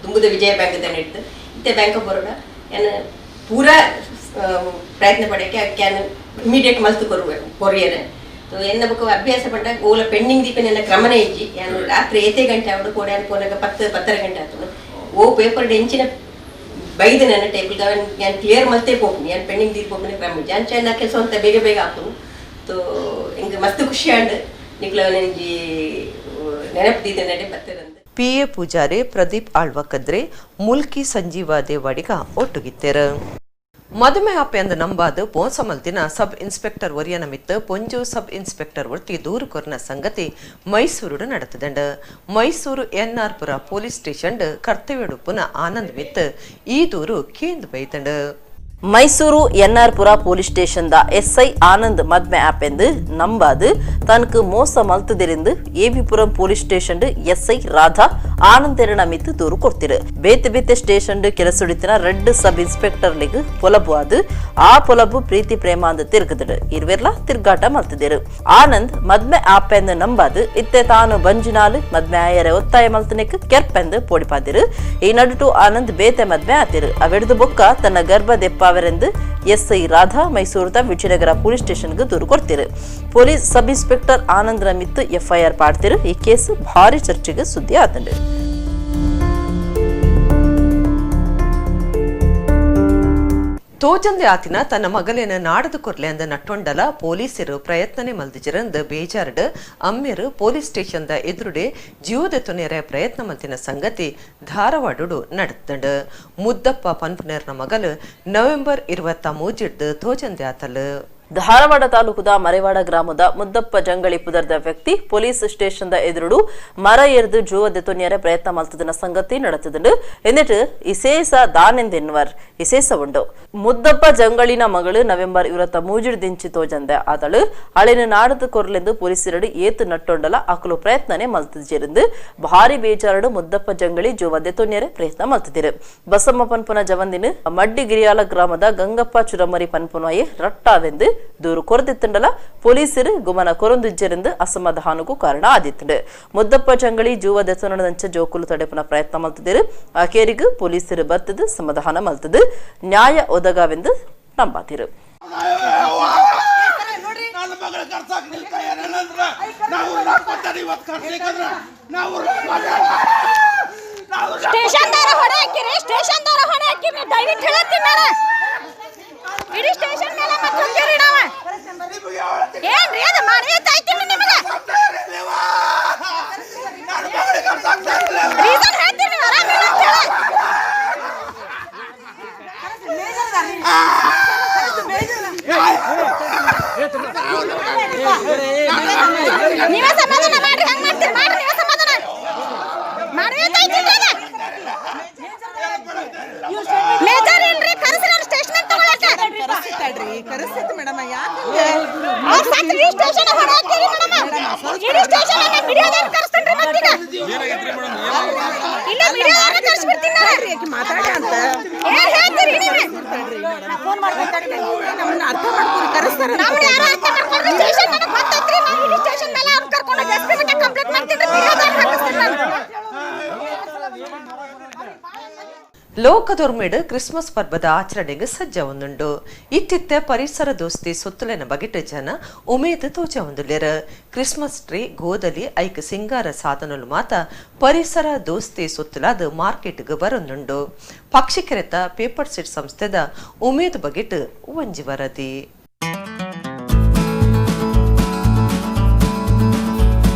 ತುಂಬುದ ವಿಜಯ ಬ್ಯಾಂಕ್ದ ಹಿಡಿದು ಇತ್ತೆ ಬ್ಯಾಂಕ್ ಆಫ್ ಬರೋಡ ಏನು ಪೂರಾ ಪ್ರಯತ್ನ ಪಡೋಕ್ಕೆ ಅದಕ್ಕೆ ಇಮಿಡಿಯೇಟ್ ಮಸ್ತ್ ಕೊರಿಯರ್ ಎನ್ನ ಬುಕ್ ಅಭ್ಯಾಸ ಪಟ್ಟಾಗ ಓಲ ಪೆಂಡಿಂಗ್ ದೀಪ ನನ್ನ ಕ್ರಮನೇ ಇಜ್ಜಿ ನಾನು ರಾತ್ರಿ 8 ಗಂಟೆ ಅವಡು ಕೋಡೆ ಅನ್ಕೊಂಡಾಗ 10 ಗಂಟೆ ಆಯ್ತು ಓ ಪೇಪರ್ ಹೆಂಚಿನ ಬೈದು ನನ್ನ ಟೇಬಲ್ ನಾನು ಕ್ಲಿಯರ್ ಮಲ್ತೇ ಹೋಗ್ನಿ ನಾನು ಪೆಂಡಿಂಗ್ ದೀಪ ಹೋಗ್ನಿ ಕ್ರಮ ಜಾನ್ ಚೆನ್ನ ಕೆಲಸ ಅಂತ ಬೇಗ ಬೇಗ ಹಾಕು ತೋ ಹಿಂಗೆ ಮಸ್ತ್ ಖುಷಿ ಆಂಡ್ ನಿಕ್ಲ ನನಗೆ ನೆನಪು ನಡೆ ಬರ್ತದಂತ ಪಿಎ ಪೂಜಾರಿ ಪ್ರದೀಪ್ ಆಳ್ವಕದ್ರೆ ಮುಲ್ಕಿ ಸಂಜೀವ ದೇವಾಡಿಗ ಒಟ್ಟುಗಿತ್ತೇರ ಮದುಮೆ ಆಪೆ ಅಂದ ನಂಬಾದ ಪೋಸಮಲ್ತಿನ ಸಬ್ ಇನ್ಸ್ಪೆಕ್ಟರ್ ಒರಿಯನ ಮಿತ್ತ ಪೊಂಜು ಸಬ್ ಇನ್ಸ್ಪೆಕ್ಟರ್ ಒರ್ತಿ ದೂರು ಕೊರ್ನ ಸಂಗತಿ ಮೈಸೂರು ನಡೆತದಂಡ Mysuru NR Pura police station ಕರ್ತವ್ಯಡುಪ್ಪುನ ಆನಂದ್ ಮಿತ್ತ ಈ ದೂರು ಕೇಂದ್ರ ಬೈತಂಡ Mysuru NR Pura police station SI Anand ಮದ್ಮೆ ಆಪ್ ಎಂದು ನಂಬಾದು ತನக்கு ಮೋಸ ಮಲ್ತದಿರಿಂದ ಎಬಿಪುರಂ ಪೊಲೀಸ್ ಸ್ಟೇಷನ್ ಎಸ್ಐ ರಾಧಾ ಆನಂದೆರಣ ಮಿತ್ತು ದೂರು ಕೊಡ್ತಿರು ಬೇತೆ ಬೇತೆ ಸ್ಟೇಷನ್ ಕೆಲಸೊಡಿತಿನ ರೆಡ್ ಸಬ್ ಇನ್ಸ್ಪೆಕ್ಟರ್ ಲಿಗ್ ಪೊಲಬು ಅದು ಆ ಪೊಲಬು ಪ್ರೀತಿ ಪ್ರೇಮ ಅಂದ ತಿರುಗದಿಡು ಇರ್ವೆರ್ಲ ತಿರ್ಗಾಟ ಮಲ್ತಿದಿರು ಆನಂದ್ ಮದ್ಮೆ ಆಪ್ ಎಂದು ನಂಬಾದು ಇತ್ತೆ ತಾನು ಬಂಜಿನಾಲು ಮದ್ಮೆ ಆಯರೆ ಒತ್ತಾಯ ಮಲ್ತನೆಕ್ ಕೆರ್ಪೆಂದು ಪೋಡಿಪಾದಿರು ಈ ನಡುಟು ಆನಂದ್ ಬೇತೆ ಮದ್ಮೆ ಆತಿರು ಅವೆಡ್ದು ಬೊಕ್ಕ ತನ್ನ ಗರ್ಭ ದೆಪ್ಪ ಎಸ್ಐ ರಾಧಾ ಮೈಸೂರದ ವಿಜಯನಗರ ಪೊಲೀಸ್ ಸ್ಟೇಷನ್ಗೆ ದೂರು ಕೊಡ್ತಿರು ಪೊಲೀಸ್ ಸಬ್ ಇನ್ಸ್ಪೆಕ್ಟರ್ ಆನಂದ್ ಮಿತ್ತು ಎಫ್ಐಆರ್ ಪಾಡ್ತಿರು ಈ ಕೇಸ್ ಭಾರಿ ಚರ್ಚೆಗೆ ಸುದ್ದಿ ಆತಂಡು ತೋಜಂದೆ ಆತಿನ ತನ್ನ ಮಗಲೇನ ನಾಡದು ಕೊರ್ಲೆ ಅಂದ ನಟ್ಟೊಂಡಲ ಪೊಲೀಸರು ಪ್ರಯತ್ನನೆ ಮಲ್ದಿಜರಂದ ಬೇಜಾರ್ಡ್ ಅಮ್ಮೆರು ಪೊಲೀಸ್ ಸ್ಟೇಷನ್ ಎದುರುಡೆ ಜೀವದ ತುನೆಯರ ಪ್ರಯತ್ನ ಮಲ್ತಿನ ಸಂಗತಿ ಧಾರವಾಡು ನಡತಂಡ ಮುದ್ದಪ್ಪ ಪನ್ಪುನೇರ್ನ ಮಗಲು ನವೆಂಬರ್ 23 ತೋಜಂದೆ ಆತಲು ಧಾರವಾಡ ತಾಲೂಕುದ ಮರೆವಾಡ ಗ್ರಾಮದ ಮುದ್ದಪ್ಪ ಜಂಗಳಿ ಪುದರ್ದ ವ್ಯಕ್ತಿ ಪೊಲೀಸ್ ಸ್ಟೇಷನ್ ಎದುರುಡು ಮರ ಎರ್ದು ಜೂವದೆ ತೊನ್ಯರೆ ಪ್ರಯತ್ನ ಮಲ್ತದನ ಸಂಗತಿ ನಡೆತದಂಡು എന്നിട്ട് ಇಸೇಸ ದಾನೆಂದೆನ್ವರ್ ಇಸೇಸ ಉಂಡು ಮುದ್ದಪ್ಪ ಜಂಗಳಿನ ಮಗಳು ನವೆಂಬರ್ 23 ದಿಂಚಿ ತೋಜಂದೆ ಆದಳು ಅಳೆನ ನಾಡದ ಕೊರ್ಲೆಂದು ಪೊಲೀಸರಡು ಏತು ನಟ್ಟೊಂಡಲ ಅಕಲು ಪ್ರಯತ್ನನೆ ಮಲ್ತದಿருந்து ಭಾರಿ ಬೇಜಾರಡು ಮುದ್ದಪ್ಪ ಜಂಗಳಿ ಜೂವದೆ ತೊನ್ಯರೆ ಪ್ರಯತ್ನ ಮಲ್ತದಿರು ಬಸಮ್ಮ ಪನ್ಪುನ ಜವಂದಿನ ಮಡ್ಡಿಗಿರಿಯಾಲ ಗ್ರಾಮದ ಗಂಗಪ್ಪ ಚುರಮರಿ ಪನ್ಪುನಾಯೆ ರಟ್ಟಾವೆಂದು ದೂರು ಕೊರದಿತ್ತಂಡಲ ಪೊಲೀಸರು ಗುಮನ ಕೊರೊಂದಿಜ್ಜರಿಂದ ಅಸಮಾಧಾನಕ್ಕೂ ಕಾರಣ ಆದಿತ್ತಂಡು ಮುದ್ದಪ್ಪ ಚಂಗಳಿ ಜೂವ ದೆಸನದಂಚ ಜೋಕುಲು ತಡೆಪನ ಪ್ರಯತ್ನ ಮಲ್ತದಿರು ಆಕೆಯರಿಗೂ ಪೊಲೀಸರು ಬರ್ತದ ಸಮಾಧಾನ ಮಲ್ತದು ನ್ಯಾಯ ಒದಗಾವೆಂದು ನಂಬಾತಿರು ಇಡೀ ಸ್ಟೇಷನ್ ಮೇಲೆ ಮತ್ತೆ ಹೋಗ್ತೀರಿ ನಾವು ಏನ್ರಿ ಅದು ಮಾಡ್ಬೇಕು ಐತಿನಿ ನಿಮಗೆ ರೀಸನ್ ಹೇಳ್ತೀನಿ ಆರಾಮಿಲ್ಲ ಅಂತ ಹೇಳಿ ನೀವೇ ಸಮಾಧಾನ ಮಾಡ್ರಿ ಹಂಗ ಮಾಡ್ತೀರಿ ಮಾಡ್ರಿ ನೀವೇ ಸಮಾಧಾನ ಮಾಡ್ಬೇಕು ಐತಿನಿ ಮೇಜರ್ ಏನ್ರಿ ಕರೆಸ್ರಿ ಸ್ಟೇಷನ್ ತಗೊಳಕ್ಕೆ ಕರೆಸ್ತಿ ಮೇಡಮ್ ಯಾಕೆ ಆ ಸತ್ ಈ ಸ್ಟೇಷನ್ ಹೊರಹಾಕಿರಿ ಮೇಡಮ್ ಈ ಸ್ಟೇಷನ್ ಅನ್ನ ವಿಡಿಯೋದಲ್ಲಿ ಕರೆಸ್ತೀನಿ ಮತ್ತಿನ ಇಲ್ಲ ವಿಡಿಯೋದಲ್ಲಿ ಕರೆಸ್ಬಿಡ್ತೀನಿ ನಾನು ಮಾತಾಡಿ ಅಂತ ಏನ್ ಹೇಳ್ತೀರಿ ನೀವು ಫೋನ್ ಮಾಡ್ಬೇಕಾದ್ರೆ ನಮ್ಮನ್ನ ಅರ್ಥ ಮಾಡ್ಕೊಂಡು ಕರೆಸ್ತಾರೆ ನಾವು ಯಾರು ಅರ್ಥ ಮಾಡ್ಕೊಂಡು ಸ್ಟೇಷನ್ ನನಗೆ ಗೊತ್ತೈತ್ರಿ ನಾನು ಈ ಸ್ಟೇಷನ್ ಮೇಲೆ ಅವ್ರು ಕರ್ಕೊಂಡು ಎಸ್ಪಿ ಬಿಟ್ಟು ಕಂಪ್ಲೇಂಟ್ ಮಾಡ್ತೀನಿ ವಿಡಿಯೋದಲ್ಲಿ ಕರೆಸ್ತೀನಿ ನಾನು ಲೋಕದೊರ್ಮೆಡ್ ಕ್ರಿಸ್ಮಸ್ ಪರ್ವದ ಆಚರಣೆಗೆ ಸಜ್ಜವೊಂದುಂಡು ಇತ್ತಿತ್ತ ಪರಿಸರ ದೋಸ್ತಿ ಸುತ್ತಲಿನ ಬಗೆಟ್ ಜನ ಉಮೇದ್ ತೋಜವೊಂದುಲ್ಲೆರ್ ಕ್ರಿಸ್ಮಸ್ ಟ್ರೀ ಗೋದಲಿ ಐಕ್ ಸಿಂಗಾರ ಸಾಧನಲು ಮಾತ ಪರಿಸರ ದೋಸ್ತಿ ಸುತ್ತಲಾದ ಮಾರ್ಕೆಟ್ಗೆ ಬರೊಂದುಂಡು ಪಕ್ಷಿಕೆರೆತ ಪೇಪರ್ ಸೆಟ್ ಸಂಸ್ಥೆದ ಉಮೇದ್ ಬಗೆಟ್ ಒಂಜಿ ವರದಿ.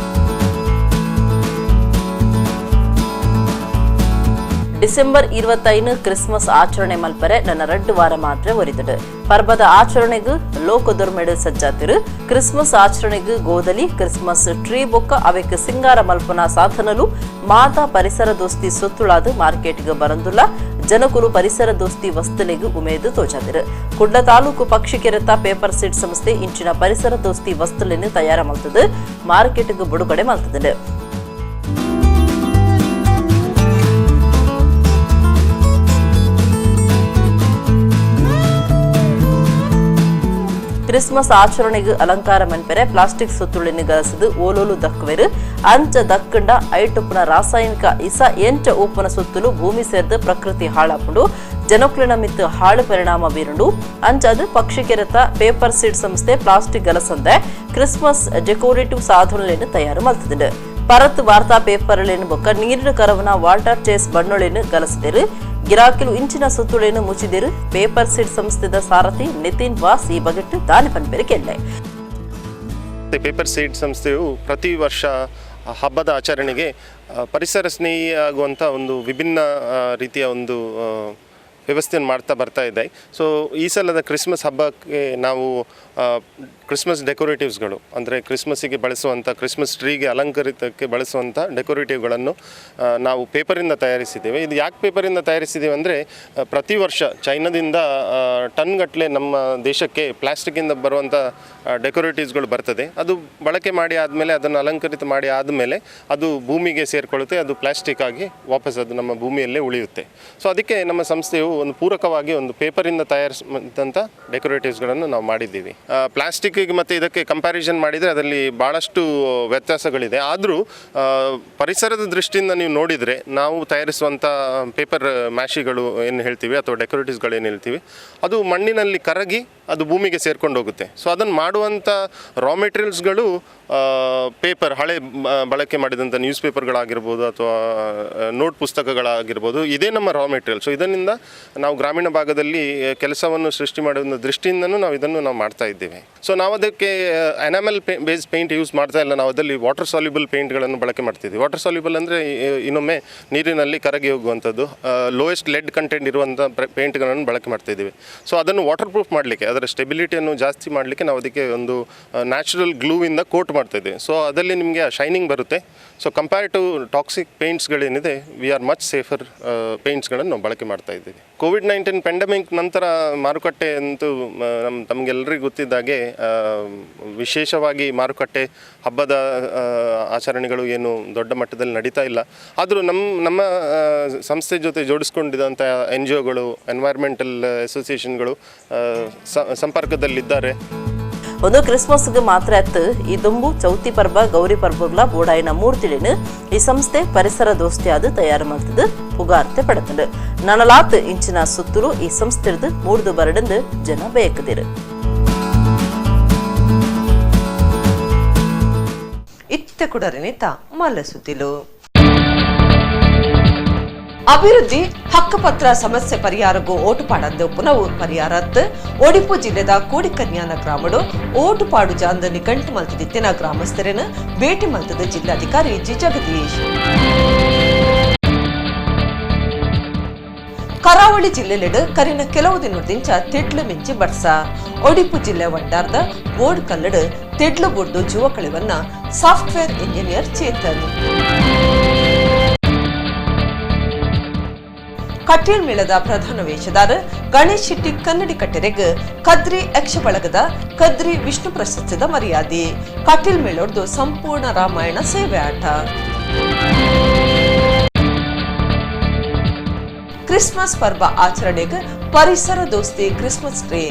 ಡಿಸೆಂಬರ್ 25 ಕ್ರಿಸ್ಮಸ್ ಆಚರಣೆ ಮಲ್ಪರೆ ನನ್ನ 2 ವಾರ ಮಾತ್ರ ಒರಿತಡು ಪರ್ಬದ ಆಚರಣೆಗೂ ಲೋಕದೊರ್ಮೆಡ್ ಸಜ್ಜಾತಿರು ಕ್ರಿಸ್ಮಸ್ ಆಚರಣೆಗೂ ಗೋದಲಿ ಕ್ರಿಸ್ಮಸ್ ಟ್ರೀ ಬೊಕ್ಕ ಅವೆಕ್ ಸಿಂಗಾರ ಮಲ್ಪನ ಸಾಧನಲು ಮಾತಾ ಪರಿಸರ ದೋಸ್ತಿ ಸುತ್ತುಳಾದ ಮಾರ್ಕೆಟ್ಗೆ ಬರಂದುಲ್ಲ ಜನಕುಲು ಪರಿಸರ ದೋಸ್ತಿ ವಸ್ತುಲೆಗೂ ಉಮೇದು ತೋಜಾದಿರು ಕುಡ್ಲ ತಾಲೂಕು ಪಕ್ಷಿಕೆರೆತ ಪೇಪರ್ ಸೀಡ್ ಸಂಸ್ಥೆ ಇಂಚಿನ ಪರಿಸರ ದೋಸ್ತಿ ವಸ್ತುಲೆನ್ನು ತಯಾರ ಮಲ್ತದು ಮಾರ್ಕೆಟ್ಗೆ ಬಿಡುಗಡೆ ಮಲ್ತದು. ಕ್ರಿಸ್ಮಸ್ ಆಚರಣೆಗೆ ಅಲಂಕಾರ ಮನ್ಪೆರೆ ಪ್ಲಾಸ್ಟಿಕ್ ಸುತ್ತುಳಿನ ಗಲಸದು ಓಲೋಲು ದಕ್ಕುವೆರು ಅಂಚ ದಕ್ಕಂಡ ಐಟುಪ್ಪನ ರಾಸಾಯನಿಕ ಇಸ ಎಂಚ ಉಪ್ಪನ ಸುತ್ತಲೂ ಭೂಮಿ ಸೇರ್ದು ಪ್ರಕೃತಿ ಹಾಳಾಪುಂಡು ಜನಕುಲಿನ ಮಿತ್ತು ಹಾಳು ಪರಿಣಾಮ ಬೀರುಂಡು ಅಂಚದು ಪಕ್ಷಿಕೆರೆತ ಪೇಪರ್ ಸೀಡ್ ಸಂಸ್ಥೆ ಪ್ಲಾಸ್ಟಿಕ್ ಗಲಸಂದೆ ಕ್ರಿಸ್ಮಸ್ ಡೆಕೋರೇಟಿವ್ ಸಾಧನಗಳನ್ನು ತಯಾರು ಮಲ್ತದು ಪರತ್ ವಾರ್ತಾ ಪೇಪರ್ಲೇನು ಬೊಕ್ಕ ನೀರಿನ ಕರವನ ವಾಟರ್ ಚೇಸ್ ಬಣ್ಣೊಳೆನು ಗಲಸದಿರು ಗಿರಾಕಿಲು ಇಂಚಿನ ಸುತ್ತುಳೇನು ಮುಚ್ಚಿದಿರು ಪೇಪರ್ ಸೀಡ್ ಸಂಸ್ಥೆದ ಸಾರಥಿ ನಿತಿನ್ ವಾಸ್ ಈ ಬಗೆಟ್ ದಾನಿ ಪನ್ಪೆರೆ ಕೆಲ್ಲೆ. ಪೇಪರ್ ಸೀಡ್ ಸಂಸ್ಥೆಯು ಪ್ರತಿ ವರ್ಷ ಹಬ್ಬದ ಆಚರಣೆಗೆ ಪರಿಸರ ಸ್ನೇಹಿ ಆಗುವಂಥ ಒಂದು ವಿಭಿನ್ನ ರೀತಿಯ ಒಂದು ವ್ಯವಸ್ಥೆಯನ್ನು ಮಾಡ್ತಾ ಬರ್ತಾ ಇದೆ. ಸೊ ಈ ಸಲದ ಕ್ರಿಸ್ಮಸ್ ಹಬ್ಬಕ್ಕೆ ನಾವು ಕ್ರಿಸ್ಮಸ್ ಡೆಕೋರೇಟಿವ್ಸ್ಗಳು ಅಂದರೆ ಕ್ರಿಸ್ಮಸ್ಸಿಗೆ ಬಳಸುವಂಥ ಕ್ರಿಸ್ಮಸ್ ಟ್ರೀಗೆ ಅಲಂಕರಿತಕ್ಕೆ ಬಳಸುವಂಥ ಡೆಕೋರೇಟಿವ್ಗಳನ್ನು ನಾವು ಪೇಪರಿಂದ ತಯಾರಿಸಿದ್ದೇವೆ. ಇದು ಯಾಕೆ ಪೇಪರಿಂದ ತಯಾರಿಸಿದ್ದೇವೆ ಅಂದರೆ ಪ್ರತಿ ವರ್ಷ ಚೈನಾದಿಂದ ಟನ್ಗಟ್ಟಲೆ ನಮ್ಮ ದೇಶಕ್ಕೆ ಪ್ಲಾಸ್ಟಿಕ್ಕಿಂದ ಬರುವಂಥ ಡೆಕೋರೇಟಿವ್ಸ್ಗಳು ಬರ್ತದೆ. ಅದು ಬಳಕೆ ಮಾಡಿ ಆದಮೇಲೆ ಅದನ್ನು ಅಲಂಕರಿತ ಮಾಡಿ ಆದಮೇಲೆ ಅದು ಭೂಮಿಗೆ ಸೇರಿಕೊಳ್ಳುತ್ತೆ, ಅದು ಪ್ಲಾಸ್ಟಿಕ್ ಆಗಿ ವಾಪಸ್ ಅದು ನಮ್ಮ ಭೂಮಿಯಲ್ಲೇ ಉಳಿಯುತ್ತೆ. ಸೊ ಅದಕ್ಕೆ ನಮ್ಮ ಸಂಸ್ಥೆಯು ಒಂದು ಪೂರಕವಾಗಿ ಒಂದು ಪೇಪರಿಂದ ತಯಾರಿಸಿದಂಥ ಡೆಕೋರೇಟಿವ್ಸ್ಗಳನ್ನು ನಾವು ಮಾಡಿದ್ದೀವಿ. ಪ್ಲಾಸ್ಟಿಕ್ಕಿಗೆ ಮತ್ತು ಇದಕ್ಕೆ ಕಂಪ್ಯಾರಿಸನ್ ಮಾಡಿದರೆ ಅದರಲ್ಲಿ ಭಾಳಷ್ಟು ವ್ಯತ್ಯಾಸಗಳಿದೆ. ಆದರೂ ಪರಿಸರದ ದೃಷ್ಟಿಯಿಂದ ನೀವು ನೋಡಿದರೆ ನಾವು ತಯಾರಿಸುವಂಥ ಪೇಪರ್ ಮ್ಯಾಶಿಗಳು ಏನು ಹೇಳ್ತೀವಿ ಅಥವಾ ಡೆಕೋರೇಟಿವ್ಸ್ಗಳು ಏನು ಹೇಳ್ತೀವಿ ಅದು ಮಣ್ಣಿನಲ್ಲಿ ಕರಗಿ ಅದು ಭೂಮಿಗೆ ಸೇರ್ಕೊಂಡು ಹೋಗುತ್ತೆ. ಸೊ ಅದನ್ನು ಮಾಡುವಂಥ ರಾ ಮೆಟೀರಿಯಲ್ಸ್ಗಳು ಪೇಪರ್ ಹಳೆ ಬಳಕೆ ಮಾಡಿದಂಥ ನ್ಯೂಸ್ ಪೇಪರ್ಗಳಾಗಿರ್ಬೋದು ಅಥವಾ ನೋಟ್ ಪುಸ್ತಕಗಳಾಗಿರ್ಬೋದು, ಇದೇ ನಮ್ಮ ರಾ ಮೆಟೀರಿಯಲ್. ಸೊ ಇದರಿಂದ ನಾವು ಗ್ರಾಮೀಣ ಭಾಗದಲ್ಲಿ ಕೆಲಸವನ್ನು ಸೃಷ್ಟಿ ಮಾಡುವ ದೃಷ್ಟಿಯಿಂದನೂ ನಾವು ಇದನ್ನು ನಾವು ಮಾಡ್ತಾ ಇದ್ದೇವೆ. ಸೊ ನಾವು ಅದಕ್ಕೆ ಎನಾಮೆಲ್ ಬೇಸ್ ಪೇಂಟ್ ಯೂಸ್ ಮಾಡ್ತಾ ಇಲ್ಲ, ನಾವು ಅದರಲ್ಲಿ ವಾಟರ್ ಸಾಲ್ಯುಬಲ್ ಪೇಂಟ್ಗಳನ್ನು ಬಳಕೆ ಮಾಡ್ತಿದ್ವಿ. ವಾಟರ್ ಸಾಲ್ಯುಬಲ್ ಅಂದರೆ ಇನ್ನೊಮ್ಮೆ ನೀರಿನಲ್ಲಿ ಕರಗಿ ಹೋಗುವಂಥದ್ದು ಲೋಯೆಸ್ಟ್ ಲೆಡ್ ಕಂಟೆಂಟ್ ಇರುವಂಥ ಪೇಂಟ್ಗಳನ್ನು ಬಳಕೆ ಮಾಡ್ತಾಯಿದ್ದೀವಿ. ಸೊ ಅದನ್ನು ವಾಟರ್ ಪ್ರೂಫ್ ಮಾಡಲಿಕ್ಕೆ, ಅದರ ಸ್ಟೆಬಿಲಿಟಿಯನ್ನು ಜಾಸ್ತಿ ಮಾಡಲಿಕ್ಕೆ ನಾವು ಅದಕ್ಕೆ ಒಂದು ನ್ಯಾಚುರಲ್ ಗ್ಲೂವಿಂದ ಕೋಟ್ ಮಾಡ್ತಾಯಿದ್ದೀವಿ. ಸೊ ಅದರಲ್ಲಿ ನಿಮಗೆ ಶೈನಿಂಗ್ ಬರುತ್ತೆ. ಸೊ ಕಂಪೇರ್ ಟು ಟಾಕ್ಸಿಕ್ ಪೇಂಟ್ಸ್ಗಳೇನಿದೆ ವಿ ಆರ್ ಮಚ್ ಸೇಫರ್ ಪೇಂಟ್ಸ್ಗಳನ್ನು ನಾವು ಬಳಕೆ ಮಾಡ್ತಾ ಇದ್ದೀವಿ. ಕೋವಿಡ್-19 ಪ್ಯಾಂಡಮಿಕ್ ನಂತರ ಮಾರುಕಟ್ಟೆ ಅಂತೂ ತಮಗೆಲ್ಲರಿಗೂ ಗೊತ್ತಿದ್ದಾಗೆ ವಿಶೇಷವಾಗಿ ಮಾರುಕಟ್ಟೆ ಹಬ್ಬದ ಆಚರಣೆಗಳು ಏನು ದೊಡ್ಡ ಮಟ್ಟದಲ್ಲಿ ನಡೀತಾ ಇಲ್ಲ. ಆದರೂ ನಮ್ಮ ಸಂಸ್ಥೆ ಜೊತೆ ಜೋಡಿಸ್ಕೊಂಡಿದ್ದಂಥ NGOಗಳು, ಎನ್ವೈರ್ಮೆಂಟಲ್ ಅಸೋಸಿಯೇಷನ್ಗಳು ಸಂಪರ್ಕದಲ್ಲಿದ್ದಾರೆ. ಒಂದು ಕ್ರಿಸ್ಮಸ್ಗೆ ಮಾತ್ರ ಎತ್ತು ಈ ದುಂಬು ಚೌತಿ ಪರ್ಬ ಗೌರಿ ಪರ್ಬಗಳ ಬೋಡಾಯಿನ ಮೂರ್ತಿಲಿನ ಈ ಸಂಸ್ಥೆ ಪರಿಸರ ದೋಸ್ತಿಯಾದ ತಯಾರು ಮಾಡ್ತದೆ ಪುಗಾರ್ತೆ ಪಡೆತದು ನನಲಾತ್ ಇಂಚಿನ ಸುತ್ತಲೂ ಈ ಸಂಸ್ಥೆದು ಮೂಡ್ದು ಬರಡಂದು ಜನ ಬೇಕದಿರು. ಇತ್ತ ಕುಡರಿನಿತ ಮಲ್ಲ ಸುದ್ದಿಲು ಅಭಿವೃದ್ಧಿ ಹಕ್ಕುಪತ್ರ ಸಮಸ್ಯೆ ಪರಿಹಾರಗೂ ಓಟುಪಾಡಂದು ಪುನವು ಪರಿಹಾರತ್ ಒಡಿಪು ಜಿಲ್ಲೆದ ಕೋಡಿಕನ್ಯಾನ ಗ್ರಾಮಡು ಓಟುಪಾಡು ಜಾಂದನಿ ಗಂಟು ಮಲ್ತದಿತ್ತಿನ ಗ್ರಾಮಸ್ಥರನ್ನು ಭೇಟಿ ಮಲ್ತದ ಜಿಲ್ಲಾಧಿಕಾರಿ ಜಿ ಜಗದೀಶ್. ಕರಾವಳಿ ಜಿಲ್ಲೆಲೆಡು ಕರಿನ ಕೆಲವು ದಿನದಿಂಚ ತೆಡ್ಲು ಮಿಂಚಿ ಬಡ್ಸ ಒಡಿಪು ಜಿಲ್ಲೆ ವಂಡಾರ್ದ ಬೋರ್ಡ್ ಕಲ್ಲಡು ತೆಡ್ಲು ಬೊಡ್ಡು ಜುವಕಳಿವನ್ನ ಸಾಫ್ಟ್ವೇರ್ ಇಂಜಿನಿಯರ್ ಚೇತನ್. ಕಟೀಲ್ ಮೇಳದ ಪ್ರಧಾನ ವೇಷಧಾರ ಗಣೇಶ್ ಶೆಟ್ಟಿ ಕನ್ನಡಿ ಕಟ್ಟೆರೆಗ್ ಕದ್ರಿ ಯಕ್ಷ ಬಳಗದ ಕದ್ರಿ ವಿಷ್ಣು ಪ್ರಶಸ್ತಿದ ಮರ್ಯಾದೆ. ಕಟೀಲ್ ಮೇಳೊಡ್ದು ಸಂಪೂರ್ಣ ರಾಮಾಯಣ ಸೇವೆ ಆಟ. ಕ್ರಿಸ್ಮಸ್ ಪರ್ವ ಆಚರಣೆಗ್ ಪರಿಸರ ದೋಸ್ತಿ ಕ್ರಿಸ್ಮಸ್ ಟ್ರೀ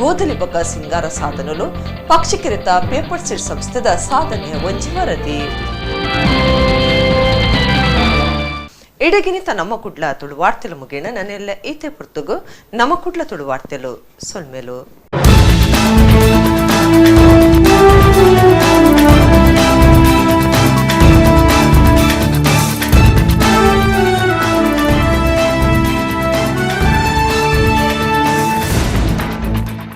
ಗೋಧಲಿ ಬೊಕ್ಕ ಸಿಂಗಾರ ಸಾಧನಲು ಪಕ್ಷಿಕೆರೆತ ಪೇಪರ್ ಸೀಡ್ ಸಂಸ್ಥೆದ ಸಾಧನೆಯ ಒಂಜಿ ವರದಿ. ಇಡಗಿನಿತ ನಮ್ಮ ಕುಡ್ಲ ತುಳು ವಾರ್ತೆಲು ಮುಗೇಣ ನನ್ನೆಲ್ಲ ಈತೆ ಪುರ್ತುಗು ನಮ್ಮ ಕುಡ್ಲ ತುಳು ವಾರ್ತೆಲು ಸೊಲ್ಮೆಲು.